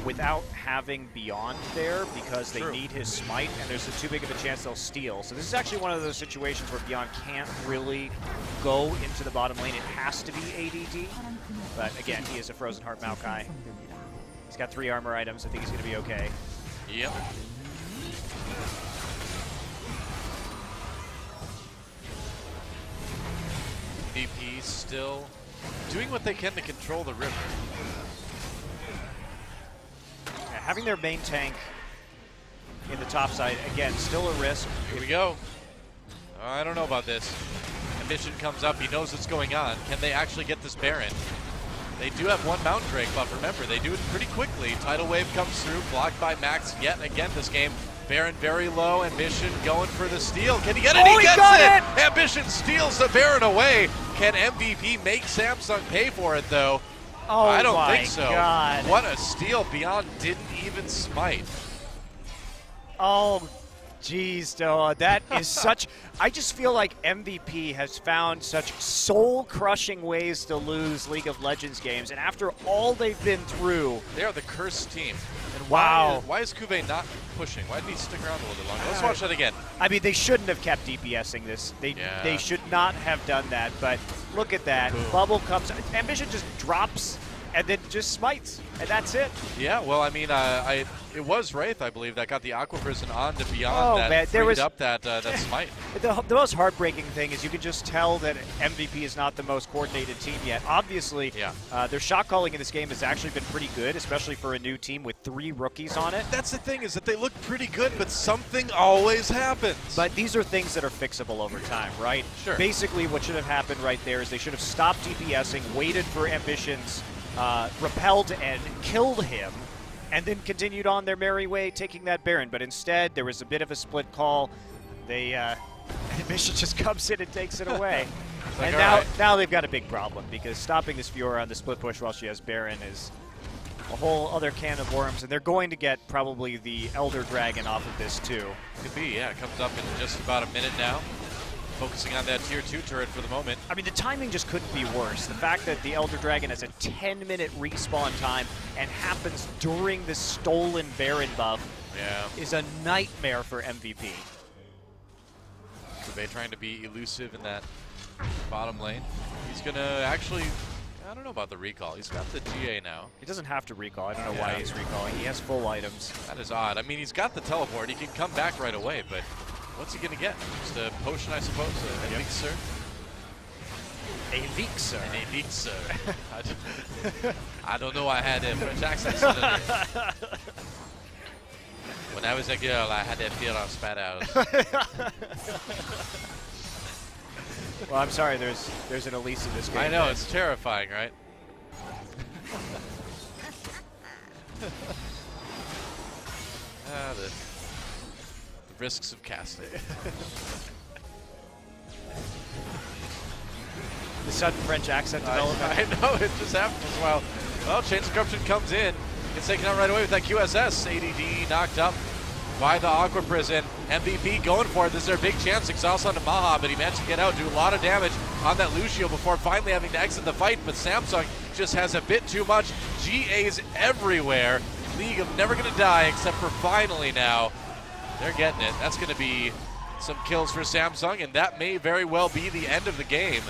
without having Beyond there because they need his smite, and there's too big of a chance they'll steal. So this is actually one of those situations where Beyond can't really go into the bottom lane. It has to be ADD, but again, he is a Frozen Heart Maokai. He's got 3 armor items. I think he's going to be okay. Yep. MVP still doing what they can to control the river. Yeah, having their main tank in the top side, again, still a risk. Here we go. I don't know about this. Ambition comes up, he knows what's going on. Can they actually get this Baron? They do have 1 Mountain Drake buff, remember, they do it pretty quickly. Tidal Wave comes through, blocked by Max yet again this game. Baron very low, Ambition going for the steal. Can he get it? Oh, he gets got it! Ambition steals the Baron away. Can MVP make Samsung pay for it, though? Oh, I don't think so. God. What a steal. Beyond didn't even smite. Oh, geez, Doa, that is such... I just feel like MVP has found such soul-crushing ways to lose League of Legends games, and after all they've been through... They are the cursed team. And wow. Why is CuVee not pushing? Why didn't he stick around a little bit longer? Let's watch that again. I mean, they shouldn't have kept DPSing this. They should not have done that, but look at that. Boom. Bubble comes... Ambition just drops and then just smites, and that's it. Yeah, well, I mean, it was Wraith, I believe, that got the Aqua Prison on to Beyond that freed up that smite. The most heartbreaking thing is you can just tell that MVP is not the most coordinated team yet. Obviously, their shot calling in this game has actually been pretty good, especially for a new team with 3 rookies on it. That's the thing, is that they look pretty good, but something always happens. But these are things that are fixable over time, right? Sure. Basically, what should have happened right there is they should have stopped DPSing, waited for Ambition's repelled and killed him, and then continued on their merry way taking that Baron. But instead, there was a bit of a split call. They Ambition just comes in and takes it away. And now they've got a big problem because stopping this Fiora on the split push while she has Baron is a whole other can of worms, and they're going to get probably the Elder Dragon off of this too. Could be, yeah. It comes up in just about a minute now. Focusing on that tier 2 turret for the moment. I mean, the timing just couldn't be worse. The fact that the Elder Dragon has a 10-minute respawn time and happens during the stolen Baron buff is a nightmare for MVP. CuVee trying to be elusive in that bottom lane. He's going to actually, I don't know about the recall. He's got the GA now. He doesn't have to recall. I don't know why he's recalling. He has full items. That is odd. I mean, he's got the teleport. He can come back right away, but what's he going to get? Just a potion, I suppose? A elixir? A elixir. An elixir. I don't know. I had a French accent suddenly. When I was a girl, I had that fear on spat out. Well, I'm sorry. There's an Elise in this game. I know. It's terrifying, right? The risks of casting. The sudden French accent development. I know, it just happens as well. Well, Chains of Corruption comes in. Gets taken out right away with that QSS. ADD knocked up by the Aqua Prison. MVP going for it. This is their big chance. Exhaust onto MaHa, but he managed to get out, do a lot of damage on that Lucian before finally having to exit the fight. But Samsung just has a bit too much. GAs everywhere. League of never going to die except for finally now. They're getting it. That's going to be some kills for Samsung, and that may very well be the end of the game.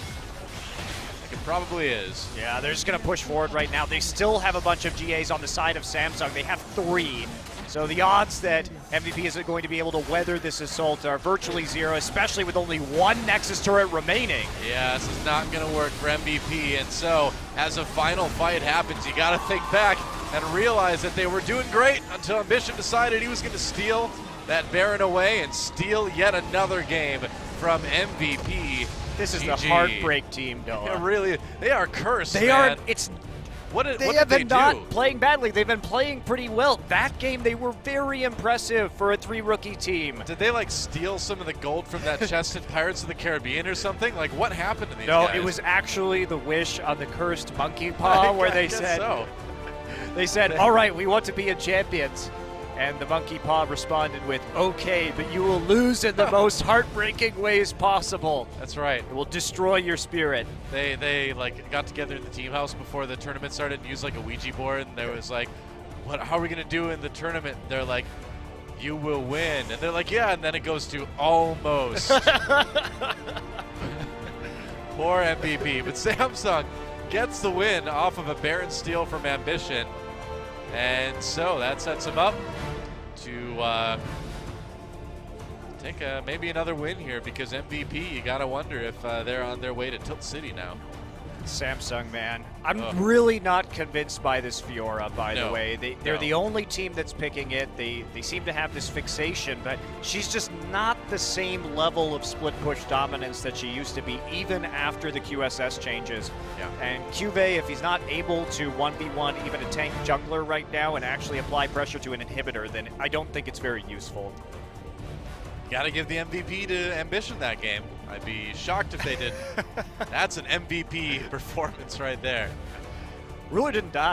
It probably is. Yeah, they're just going to push forward right now. They still have a bunch of GAs on the side of Samsung. They have 3. So the odds that MVP is going to be able to weather this assault are virtually 0, especially with only 1 Nexus turret remaining. Yeah, this is not going to work for MVP. And so, as a final fight happens, you got to think back and realize that they were doing great until Ambition decided he was going to steal that Baron away and steal yet another game from MVP. This is the heartbreak team, Noah. Yeah, really, they are cursed. They man. are. It's. They have been not playing badly. They've been playing pretty well. That game, they were very impressive for a 3-rookie team. Did they like steal some of the gold from that chest in Pirates of the Caribbean or something? Like, what happened to these guys? No, it was actually the wish on the cursed monkey paw where they said, they said, all right, we want to be in champions. And the monkey paw responded with, okay, but you will lose in the most heartbreaking ways possible. That's right. It will destroy your spirit. They like got together in the team house before the tournament started and used like a Ouija board, and there was like, how are we gonna do in the tournament? They're like, you will win. And they're like, yeah, and then it goes to almost. Poor MVP. But Samsung gets the win off of a Baron steal from Ambition. And so that sets him up to take maybe another win here, because MVP, you got to wonder if they're on their way to Tilt City now. Samsung, man. I'm really not convinced by this Fiora, by the way. They're the only team that's picking it. They seem to have this fixation, but she's just not the same level of split push dominance that she used to be, even after the QSS changes. Yeah. And CuVee, if he's not able to 1v1 even a tank jungler right now and actually apply pressure to an inhibitor, then I don't think it's very useful. Got to give the MVP to Ambition that game. I'd be shocked if they didn't. That's an MVP performance right there. Ruler didn't die.